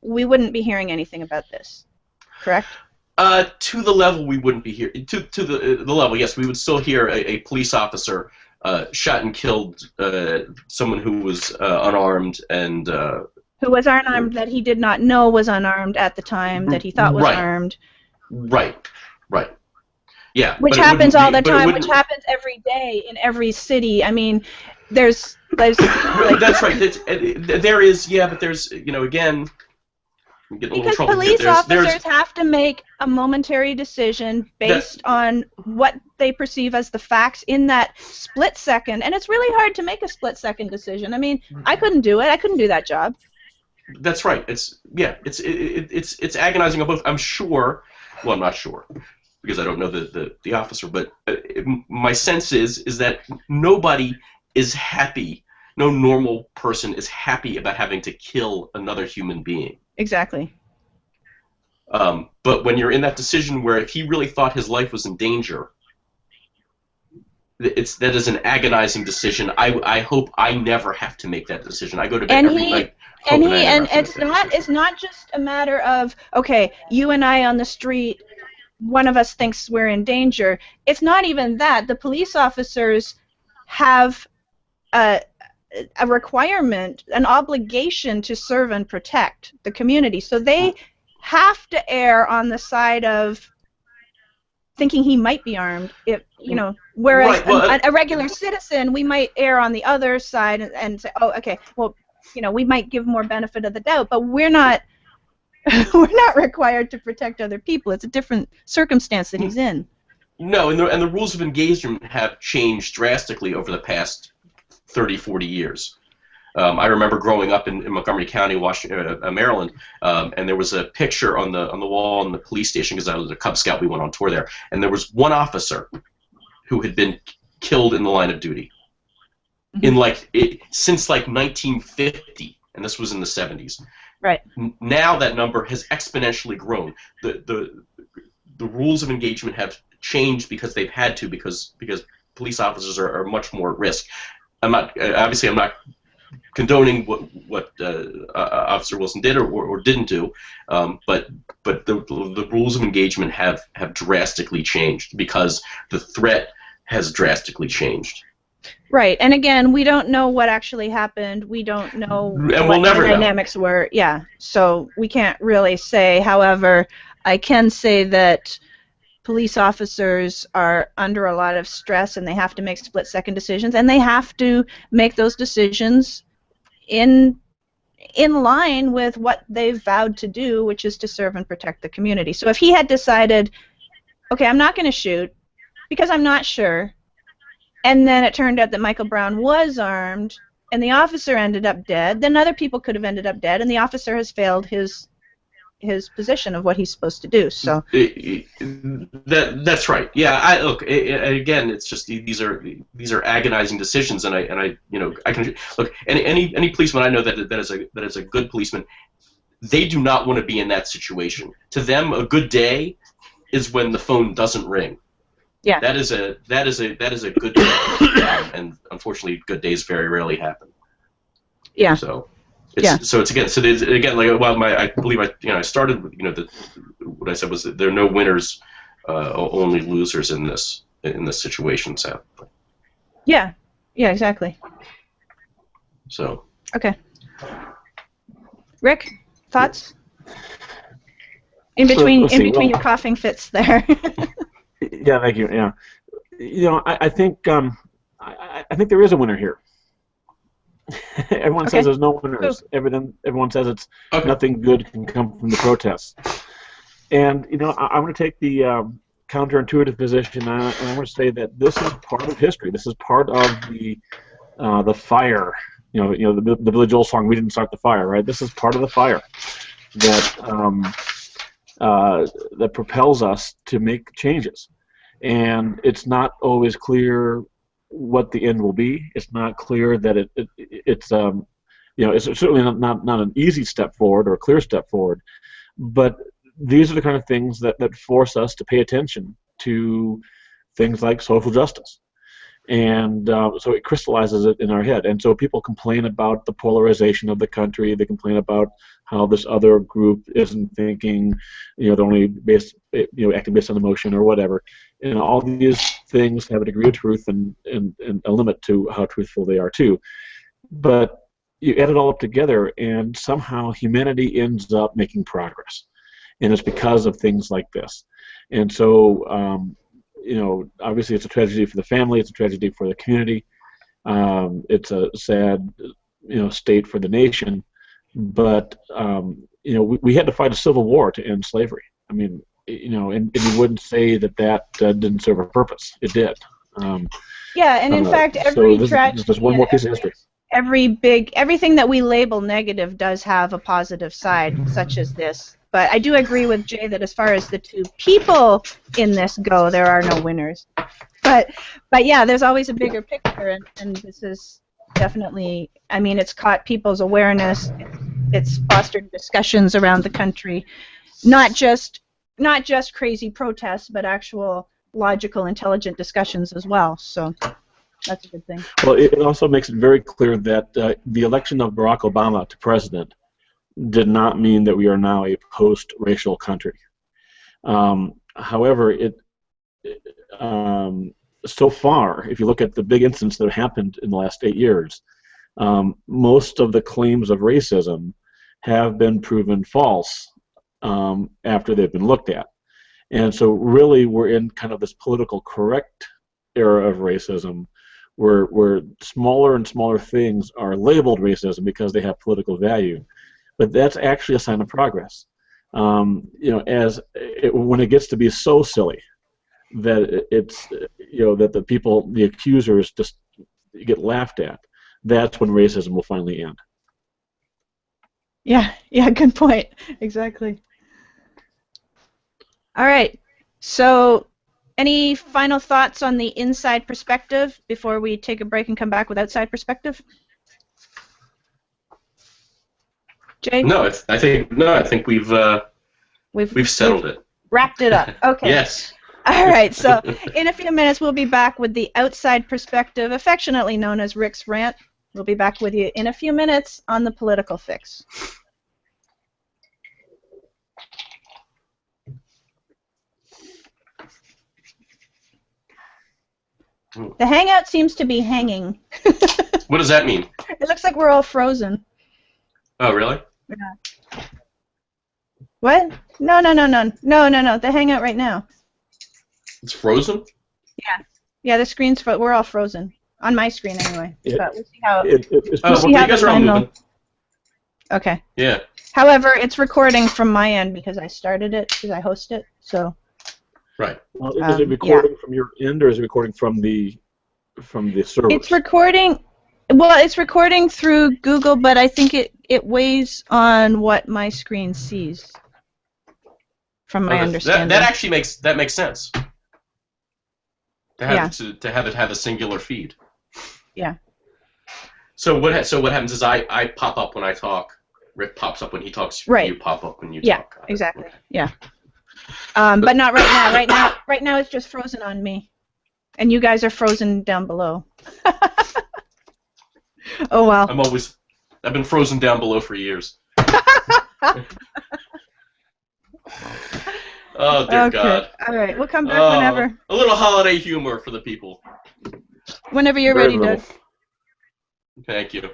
we wouldn't be hearing anything about this, correct? To the level we wouldn't be here. To the level, yes, we would still hear a police officer shot and killed someone who was unarmed and who was unarmed that he did not know was unarmed at the time that he thought was armed. Right. Yeah. Which happens all the time. Which happens every day in every city. I mean, there's like, that's right. There is, yeah, but there's, again. Because police officers have to make a momentary decision based on what they perceive as the facts in that split second, and it's really hard to make a split-second decision. I mean, I couldn't do it. I couldn't do that job. That's right. It's agonizing on both. I'm sure. Well, I'm not sure because I don't know the officer, but my sense is that nobody is happy. No normal person is happy about having to kill another human being. Exactly. But when you're in that decision where if he really thought his life was in danger, that is an agonizing decision. I hope I never have to make that decision. I go to bed every night. And it's not just a matter of, okay, you and I on the street, one of us thinks we're in danger. It's not even that. The police officers have a requirement, an obligation to serve and protect the community. So they have to err on the side of thinking he might be armed. Whereas a regular citizen, we might err on the other side and say, oh, okay, well, we might give more benefit of the doubt, but we're not required to protect other people. It's a different circumstance that he's in. No, and the rules of engagement have changed drastically over the past 30, 40 years. I remember growing up in Montgomery County, Maryland, and there was a picture on the wall in the police station because I was a Cub Scout. We went on tour there, and there was one officer who had been killed in the line of duty since 1950, and this was in the 70s. Right. Now that number has exponentially grown. The rules of engagement have changed because they've had to because police officers are much more at risk. I'm not condoning what Officer Wilson did or didn't do, but the rules of engagement have drastically changed because the threat has drastically changed. Right, and again, we don't know what actually happened. We don't know what the dynamics were. Yeah, so we can't really say. However, I can say that police officers are under a lot of stress and they have to make split-second decisions, and they have to make those decisions in line with what they've vowed to do, which is to serve and protect the community. So if he had decided, okay, I'm not going to shoot because I'm not sure, and then it turned out that Michael Brown was armed and the officer ended up dead, then other people could have ended up dead, and the officer has failed his position of what he's supposed to do. So that's right. Yeah. Look. Again, it's just these are agonizing decisions, and I can look. Any policeman I know that is a good policeman, they do not want to be in that situation. To them, a good day is when the phone doesn't ring. Yeah. That is a good day, and unfortunately, good days very rarely happen. Yeah. So it's again like I believe I started with what I said was that there are no winners, only losers in this situation. So. Yeah. Yeah. Exactly. So. Okay. Rick, thoughts? In between your coughing fits there. Yeah, thank you. Yeah, I think there is a winner here. Everyone says there's no winners. Everyone says nothing good can come from the protests. And I want to take the counterintuitive position, and I want to say that this is part of history. This is part of the fire. The Billy Joel song, "We Didn't Start the Fire," right? This is part of the fire that that propels us to make changes. And it's not always clear what the end will be. It's not clear that it's certainly not an easy step forward or a clear step forward. But these are the kind of things that force us to pay attention to things like social justice. And so it crystallizes it in our head. And so people complain about the polarization of the country. They complain about how this other group isn't thinking, they're only acting based on emotion or whatever. And all these things have a degree of truth and a limit to how truthful they are too. But you add it all up together, and somehow humanity ends up making progress. And it's because of things like this. And so, obviously it's a tragedy for the family, it's a tragedy for the community, it's a sad, state for the nation, but, we had to fight a civil war to end slavery. I mean, and you wouldn't say that didn't serve a purpose. It did. And in fact, every tragedy, there's one more piece of history. Everything that we label negative does have a positive side, such as this. But I do agree with Jay that as far as the two people in this go, there are no winners. But yeah, there's always a bigger picture, and this is definitely, it's caught people's awareness. It's fostered discussions around the country, not just crazy protests, but actual logical, intelligent discussions as well. So that's a good thing. Well, it also makes it very clear that the election of Barack Obama to president did not mean that we are now a post-racial country. However, so far, if you look at the big incidents that have happened in the last 8 years, most of the claims of racism have been proven false after they've been looked at. And so really we're in kind of this political correct era of racism where smaller and smaller things are labeled racism because they have political value. But that's actually a sign of progress. When it gets to be so silly that that the people, the accusers, just get laughed at, that's when racism will finally end. Yeah, good point. Exactly. All right. So, any final thoughts on the inside perspective before we take a break and come back with outside perspective? Jay? No, I think we've settled it. Wrapped it up. Okay. Yes. All right. So in a few minutes we'll be back with the outside perspective, affectionately known as Rick's Rant. We'll be back with you in a few minutes on the Political Fix. The Hangout seems to be hanging. What does that mean? It looks like we're all frozen. Oh, really? Yeah. What? No. The Hangout right now. It's frozen? Yeah, the screen's we're all frozen. On my screen, anyway. But we'll see how. You guys are all moving. Okay. Yeah. However, it's recording from my end because I started it, because I host it. So. Right. Well, is it recording from your end, or is it recording from the server? It's recording. Well, it's recording through Google, but I think it weighs on what my screen sees. From my understanding. That actually makes sense. To have it have a singular feed. Yeah. So what happens is I pop up when I talk. Rick pops up when he talks. Right. You pop up when you talk. Yeah, exactly. Yeah. But not right now. Right now it's just frozen on me, and you guys are frozen down below. Oh well. I've been frozen down below for years. Oh dear okay. God. All right, we'll come back whenever. A little holiday humor for the people. Whenever you're ready, Doug. Thank you.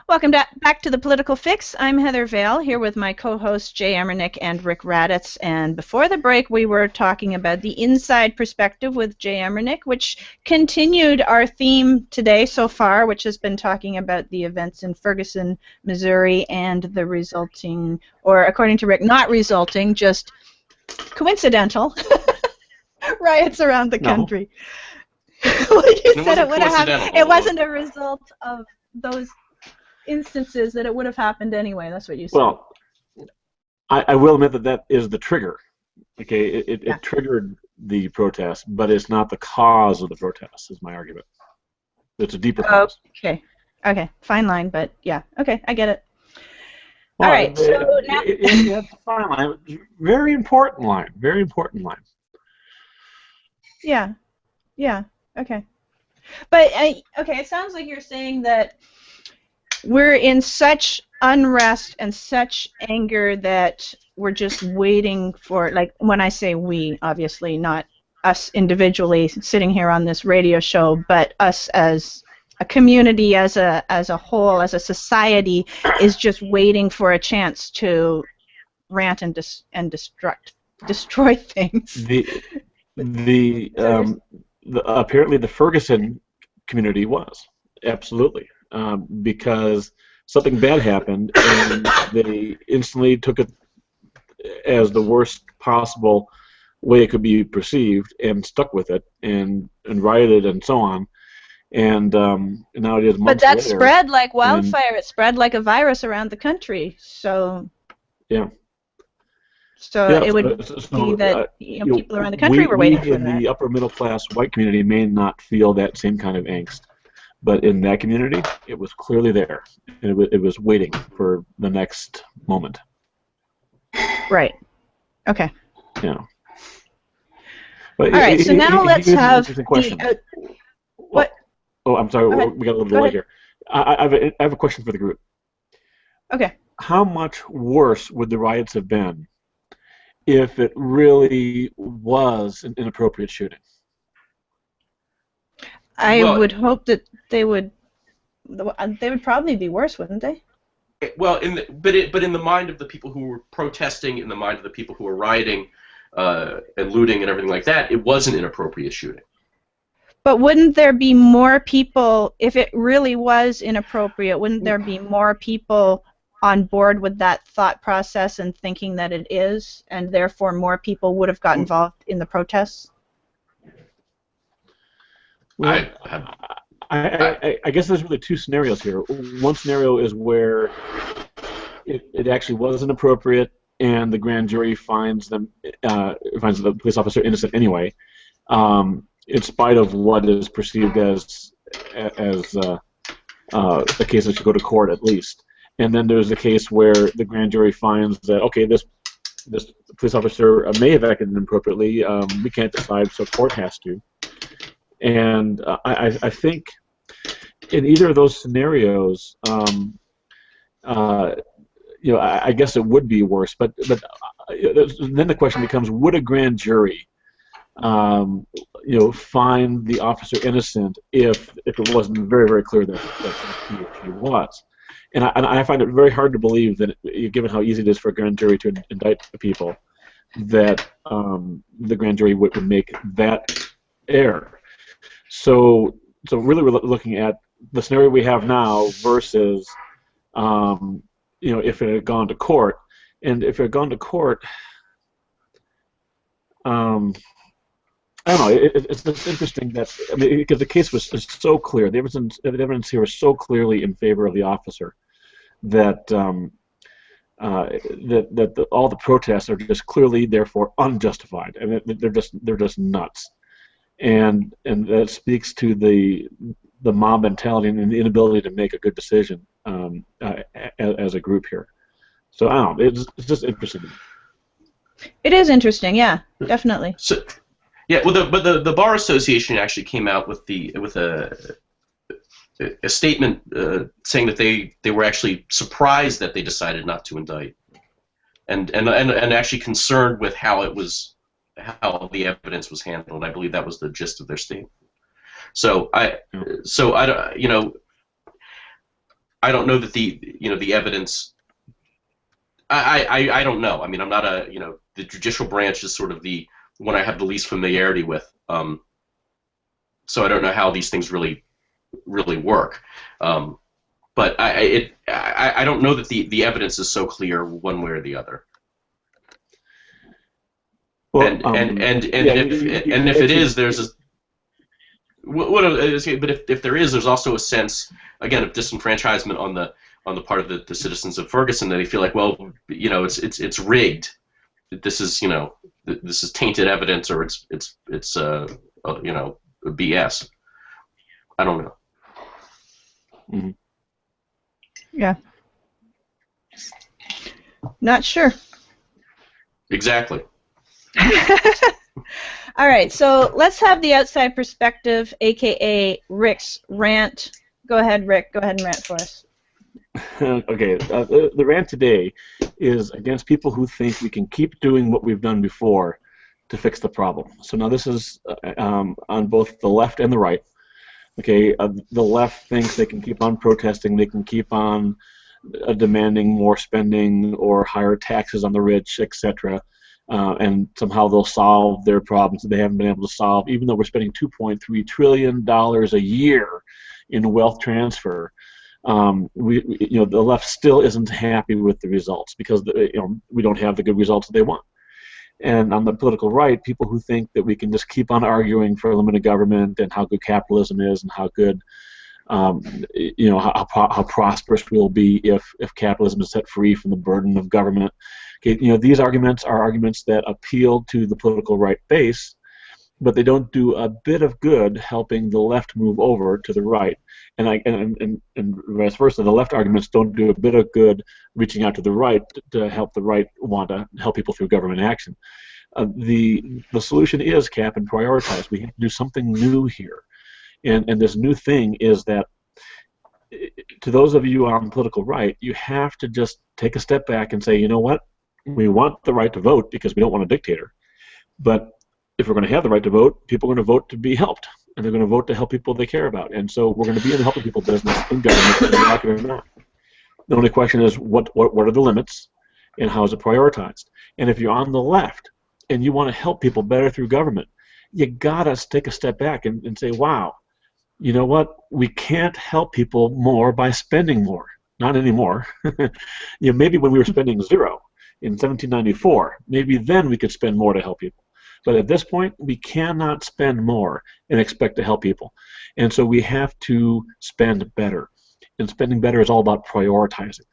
Welcome back to the Political Fix. I'm Heather Vale, here with my co-hosts Jay Amernick and Rick Raddatz. And before the break, we were talking about the inside perspective with Jay Amernick, which continued our theme today so far, which has been talking about the events in Ferguson, Missouri, and the resulting, or according to Rick, not resulting, just coincidental riots around the country. Well, you said it would have happened. It wasn't a result of those instances that it would have happened anyway. That's what you said. Well, I will admit that that is the trigger. Okay, it triggered the protest, but it's not the cause of the protest, is my argument. It's a deeper cause. Okay, fine line, but yeah, okay, I get it. Well, all right, so now... it's a fine line. Very important line. Very important line. Yeah, okay. But, okay, it sounds like you're saying that we're in such unrest and such anger that we're just waiting for, like, when I say we, obviously not us individually sitting here on this radio show, but us as a community, as a whole, as a society, is just waiting for a chance to rant and destroy things. Apparently the Ferguson community was, absolutely. Because something bad happened, and they instantly took it as the worst possible way it could be perceived, and stuck with it, and rioted, and so on. And now it is months But that later, spread like wildfire. It spread like a virus around the country. So yeah. So it would be that people around the country were waiting for that. We in the upper middle class white community may not feel that same kind of angst. But in that community, it was clearly there, and it was waiting for the next moment. Right. Okay. Yeah. But all right. So now let's have the. What? Oh, I'm sorry. We got a little delay here. I have a question for the group. Okay. How much worse would the riots have been if it really was an inappropriate shooting? I would hope that they would probably be worse, wouldn't they? Well, but in the mind of the people who were protesting, in the mind of the people who were rioting and looting and everything like that, it was an inappropriate shooting. But wouldn't there be more people, if it really was inappropriate, wouldn't there be more people on board with that thought process and thinking that it is, and therefore more people would have got involved in the protests? Well, I guess there's really two scenarios here. One scenario is where it actually was inappropriate, and the grand jury finds the police officer innocent anyway, in spite of what is perceived as a case that should go to court at least. And then there's the case where the grand jury finds that, okay, this police officer may have acted inappropriately. We can't decide, so court has to. And I think in either of those scenarios, I guess it would be worse. But then the question becomes: would a grand jury, find the officer innocent if it wasn't very, very clear that he was? And I find it very hard to believe that, given how easy it is for a grand jury to indict people, that the grand jury would make that error. So really we're looking at the scenario we have now versus, if it had gone to court. And if it had gone to court, I don't know, it's interesting that, because the case was so clear, the evidence here was so clearly in favor of the officer that all the protests are just clearly, therefore, unjustified, and they're just nuts. And that speaks to the mob mentality and the inability to make a good decision as a group here. So I don't know. It's just interesting. It is interesting, yeah, definitely. So, yeah, well, the Bar Association actually came out with a statement saying that they were actually surprised that they decided not to indict, and actually concerned with how the evidence was handled. I believe that was the gist of their statement. So I don't, I don't know that the evidence. I don't know. I mean, I'm not the judicial branch is sort of the one I have the least familiarity with. So I don't know how these things really work. But I don't know that the evidence is so clear one way or the other. Well, if it is, there's a but if there is, there's also a sense, again, of disenfranchisement on the part of the citizens of Ferguson, that they feel like, well, it's rigged. This is this is tainted evidence, or it's BS. I don't know. Mm-hmm. Yeah. Not sure. Exactly. All right, so let's have the outside perspective, aka Rick's rant. Go ahead, Rick. Go ahead and rant for us. Okay, the rant today is against people who think we can keep doing what we've done before to fix the problem. So now this is on both the left and the right. Okay, the left thinks they can keep on protesting, they can keep on demanding more spending or higher taxes on the rich, etc., and somehow they'll solve their problems that they haven't been able to solve, even though we're spending $2.3 trillion a year in wealth transfer. The left still isn't happy with the results because we don't have the good results that they want. And on the political right, people who think that we can just keep on arguing for limited government and how good capitalism is and how good, how prosperous we'll be if capitalism is set free from the burden of government. Okay, these arguments are arguments that appeal to the political right base, but they don't do a bit of good helping the left move over to the right. And vice versa, the left arguments don't do a bit of good reaching out to the right to help the right want to help people through government action. The solution is cap and prioritize. We have to do something new here. And this new thing is that to those of you on the political right, you have to just take a step back and say, you know what? We want the right to vote because we don't want a dictator. But if we're going to have the right to vote, people are going to vote to be helped. And they're going to vote to help people they care about. And so we're going to be in the helping people business in government, whether we like it or not. The only question is what are the limits and how is it prioritized? And if you're on the left and you want to help people better through government, you got to take a step back and say, wow, you know what? We can't help people more by spending more. Not anymore. Maybe when we were spending zero in 1794, maybe then we could spend more to help people. But at this point, we cannot spend more and expect to help people. And so we have to spend better. And spending better is all about prioritizing.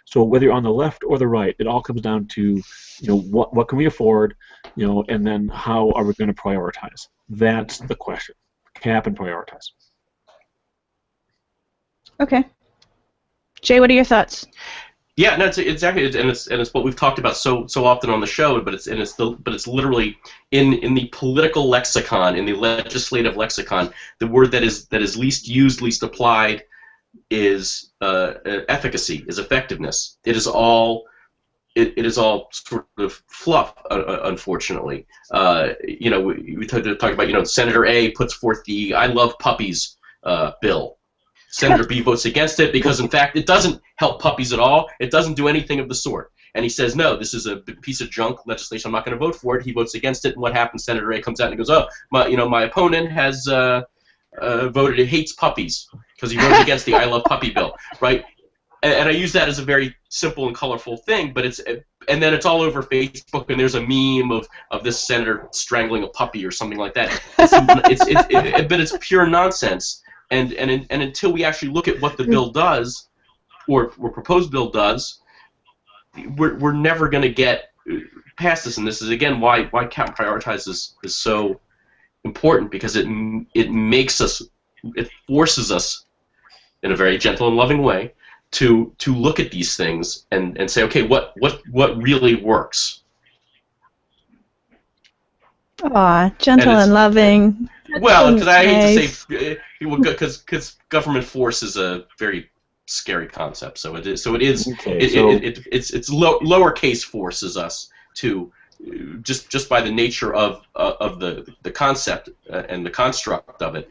So whether you're on the left or the right, it all comes down to, what can we afford, and then how are we going to prioritize? That's the question. Cap and prioritize. Okay. Jay, what are your thoughts? Yeah, no, it's exactly, and it's what we've talked about so often on the show, but it's literally in the political lexicon, in the legislative lexicon, the word that is least used, least applied, is efficacy, is effectiveness. It is all sort of fluff, unfortunately. We talked about Senator A puts forth the "I Love Puppies" bill. Senator B votes against it because, in fact, it doesn't help puppies at all. It doesn't do anything of the sort. And he says, no, this is a piece of junk legislation. I'm not going to vote for it. He votes against it. And what happens? Senator A comes out and goes, oh, my opponent has voted, hates puppies because he voted against the I Love Puppy bill, right? And I use that as a very simple and colorful thing, but and then it's all over Facebook, and there's a meme of this senator strangling a puppy or something like that. But it's pure nonsense. And until we actually look at what the bill does, or proposed bill does, we're never going to get past this. And this is again why cap and prioritize is so important, because it forces us in a very gentle and loving way to look at these things and say, okay, what really works. Aw, gentle and loving. Well, because I hate to say, because government force is a very scary concept. So it is. Okay, it's lowercase forces us to just by the nature of the concept and the construct of it.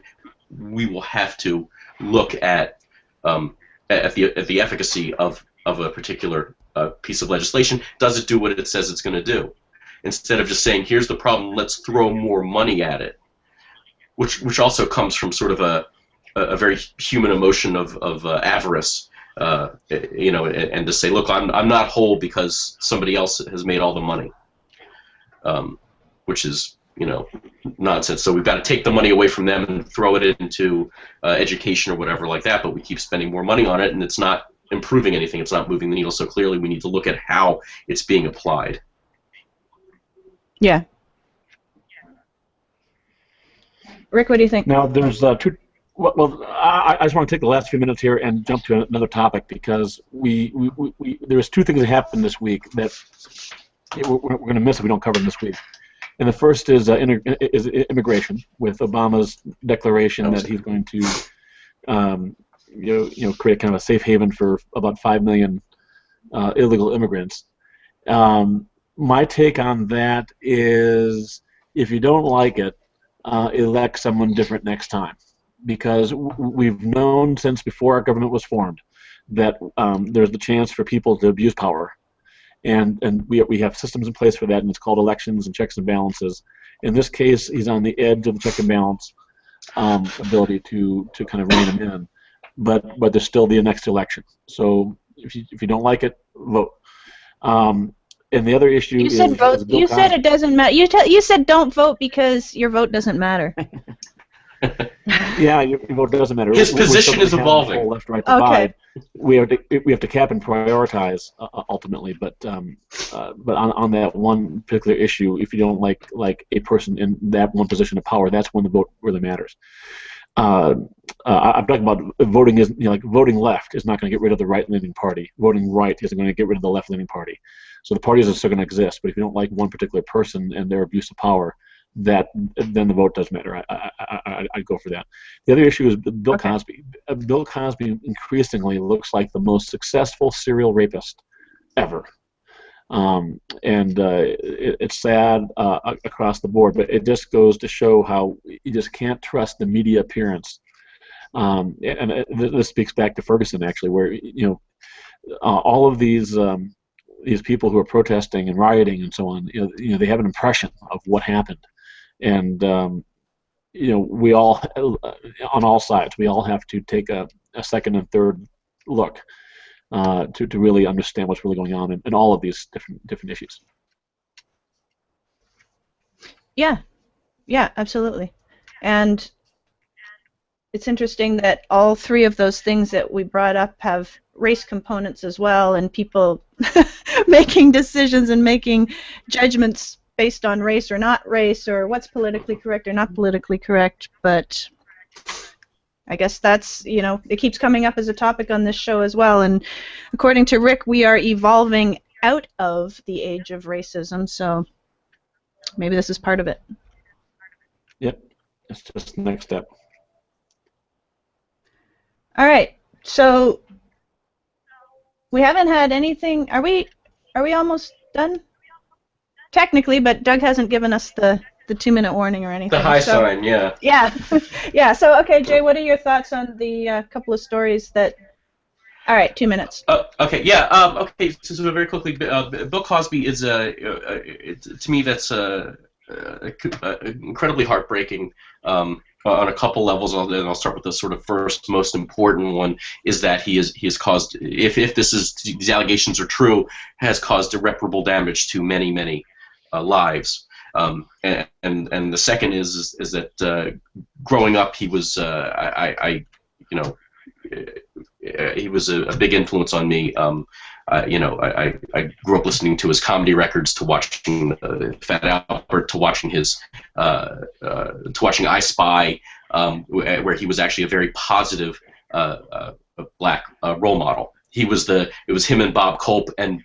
We will have to look at at the efficacy of a particular piece of legislation. Does it do what it says it's going to do? Instead of just saying, here's the problem, let's throw more money at it, which also comes from sort of a very human emotion of avarice, you know, and to say, look, I'm not whole because somebody else has made all the money, which is, you know, nonsense. So we've got to take the money away from them and throw it into education or whatever like that, but we keep spending more money on it, and it's not improving anything. It's not moving the needle. So clearly we need to look at how it's being applied. Yeah. Rick, what do you think? Now, there's two. Well, I just want to take the last few minutes here and jump to another topic, because there's two things that happened this week that we're going to miss if we don't cover them this week. And the first is immigration, with Obama's declaration that he's going to create kind of a safe haven for about 5 million illegal immigrants. My take on that is, if you don't like it, elect someone different next time, because we've known since before our government was formed that there's the chance for people to abuse power, and we have systems in place for that, and it's called elections and checks and balances. In this case, he's on the edge of the check and balance ability to kind of rein him in, but there's still the next election. So if you don't like it, vote. And the other issue you said vote. You said it doesn't matter. You said don't vote because your vote doesn't matter. Yeah, your vote doesn't matter. His position is evolving. Left-right divide. Okay. We have to cap and prioritize ultimately, but on that one particular issue, if you don't like a person in that one position of power, that's when the vote really matters. I'm talking about voting voting left is not going to get rid of the right-leaning party. Voting right isn't going to get rid of the left-leaning party. So the parties are still going to exist, but if you don't like one particular person and their abuse of power, then the vote does matter. I'd go for that. The other issue is Bill Cosby. Bill Cosby increasingly looks like the most successful serial rapist ever. It's sad across the board, but it just goes to show how you just can't trust the media appearance. This speaks back to Ferguson, actually, where all of these people who are protesting and rioting and so on, they have an impression of what happened, and we all, on all sides, we all have to take a second and third look to really understand what's really going on in all of these different issues. Yeah, absolutely. And it's interesting that all three of those things that we brought up have race components as well, and people making decisions and making judgments based on race or not race, or what's politically correct or not politically correct. But I guess that's, it keeps coming up as a topic on this show as well. And according to Rick, we are evolving out of the age of racism, so maybe this is part of it. Yep, it's just the next step. All right, so we haven't had anything. Are we almost done? Technically, but Doug hasn't given us the 2-minute warning or anything. The high sign, yeah. Yeah, yeah. So, okay, Jay, what are your thoughts on the couple of stories that? All right, 2 minutes. Okay, yeah. Okay, so very quickly, Bill Cosby is to me that's incredibly heartbreaking. On a couple levels, and I'll start with the sort of first, most important one, is that he has caused, if these allegations are true, has caused irreparable damage to many lives. And the second is that growing up, he was he was a big influence on me. I grew up listening to his comedy records, to watching Fat Albert, to watching watching I Spy, where he was actually a very positive black role model. It was him and Bob Culp and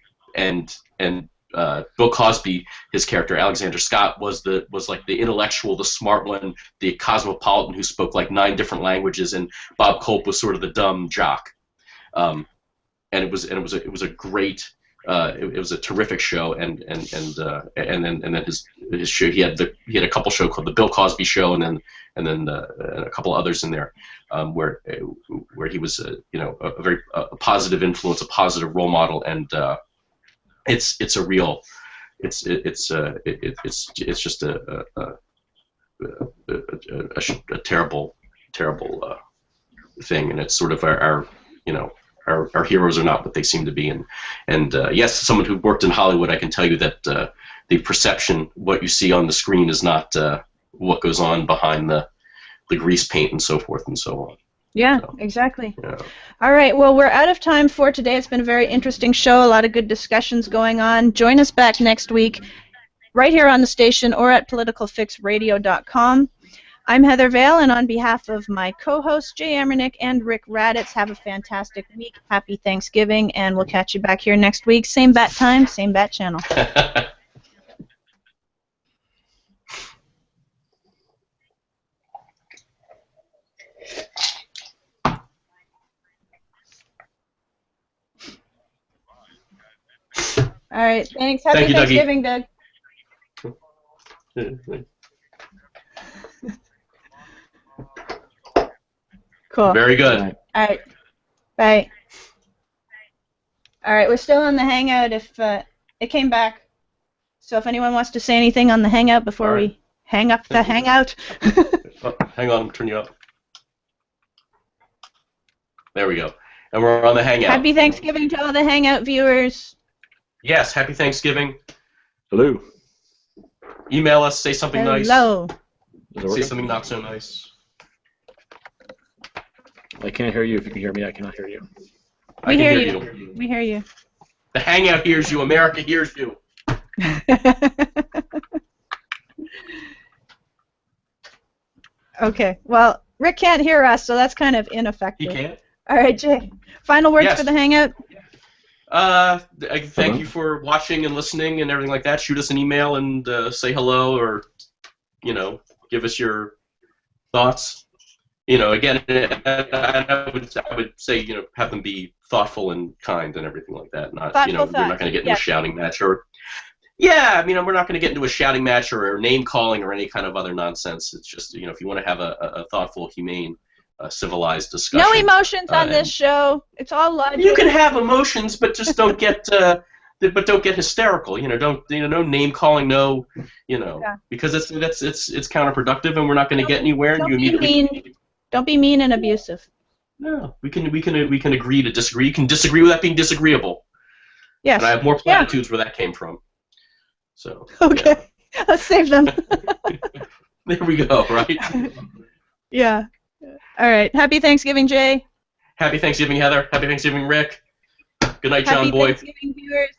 Bill Cosby. His character Alexander Scott was like the intellectual, the smart one, the cosmopolitan who spoke like 9 different languages, and Bob Culp was sort of the dumb jock. And it was a great it was a terrific show, and then his show, he had a couple shows called the Bill Cosby Show, and then a couple others in there, where he was a very positive influence, a positive role model, and it's just a terrible thing, and it's sort of our heroes are not what they seem to be, and yes, someone who worked in Hollywood, I can tell you that the perception, what you see on the screen, is not what goes on behind the grease paint and so forth and so on. Yeah, so, exactly. Yeah. All right, well, we're out of time for today. It's been a very interesting show, a lot of good discussions going on. Join us back next week, right here on the station or at politicalfixradio.com. I'm Heather Vale, and on behalf of my co-hosts, Jay Amernick and Rick Raddatz, have a fantastic week. Happy Thanksgiving, and we'll catch you back here next week. Same bat time, same bat channel. All right, thanks. Happy Thanksgiving, Doug. Cool. Very good. All right. Bye. All right, we're still on the Hangout. If it came back, so if anyone wants to say anything on the Hangout before we hang up the Hangout. Oh, hang on, turn you up. There we go. And we're on the Hangout. Happy Thanksgiving to all the Hangout viewers. Yes, happy Thanksgiving. Hello. Email us, say something nice. Hello. Say something not so nice. I can't hear you. If you can hear me, I cannot hear you. We hear you. We hear you. The Hangout hears you. America hears you. Okay. Well, Rick can't hear us, so that's kind of ineffective. He can't? All right, Jay. Final words for the Hangout? Thank you for watching and listening and everything like that. Shoot us an email and say hello, or give us your thoughts. Again, I would say have them be thoughtful and kind and everything like that. Not thoughtful we're not going to get into a shouting match or we're not going to get into a shouting match or name calling or any kind of other nonsense. It's just if you want to have a thoughtful, humane, civilized discussion. No emotions on this show. It's all logic. You can have emotions, but just don't get don't get hysterical. Don't no name calling, because it's counterproductive, and we're not going to get anywhere. Don't be mean and abusive. No, we can agree to disagree. You can disagree without being disagreeable. Yes. And I have more platitudes where that came from. So. Okay. Yeah. Let's save them. There we go. Right. Yeah. All right. Happy Thanksgiving, Jay. Happy Thanksgiving, Heather. Happy Thanksgiving, Rick. Good night, John Boy. Happy Thanksgiving, viewers.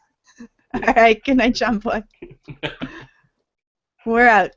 All right. Good night, John Boy. We're out.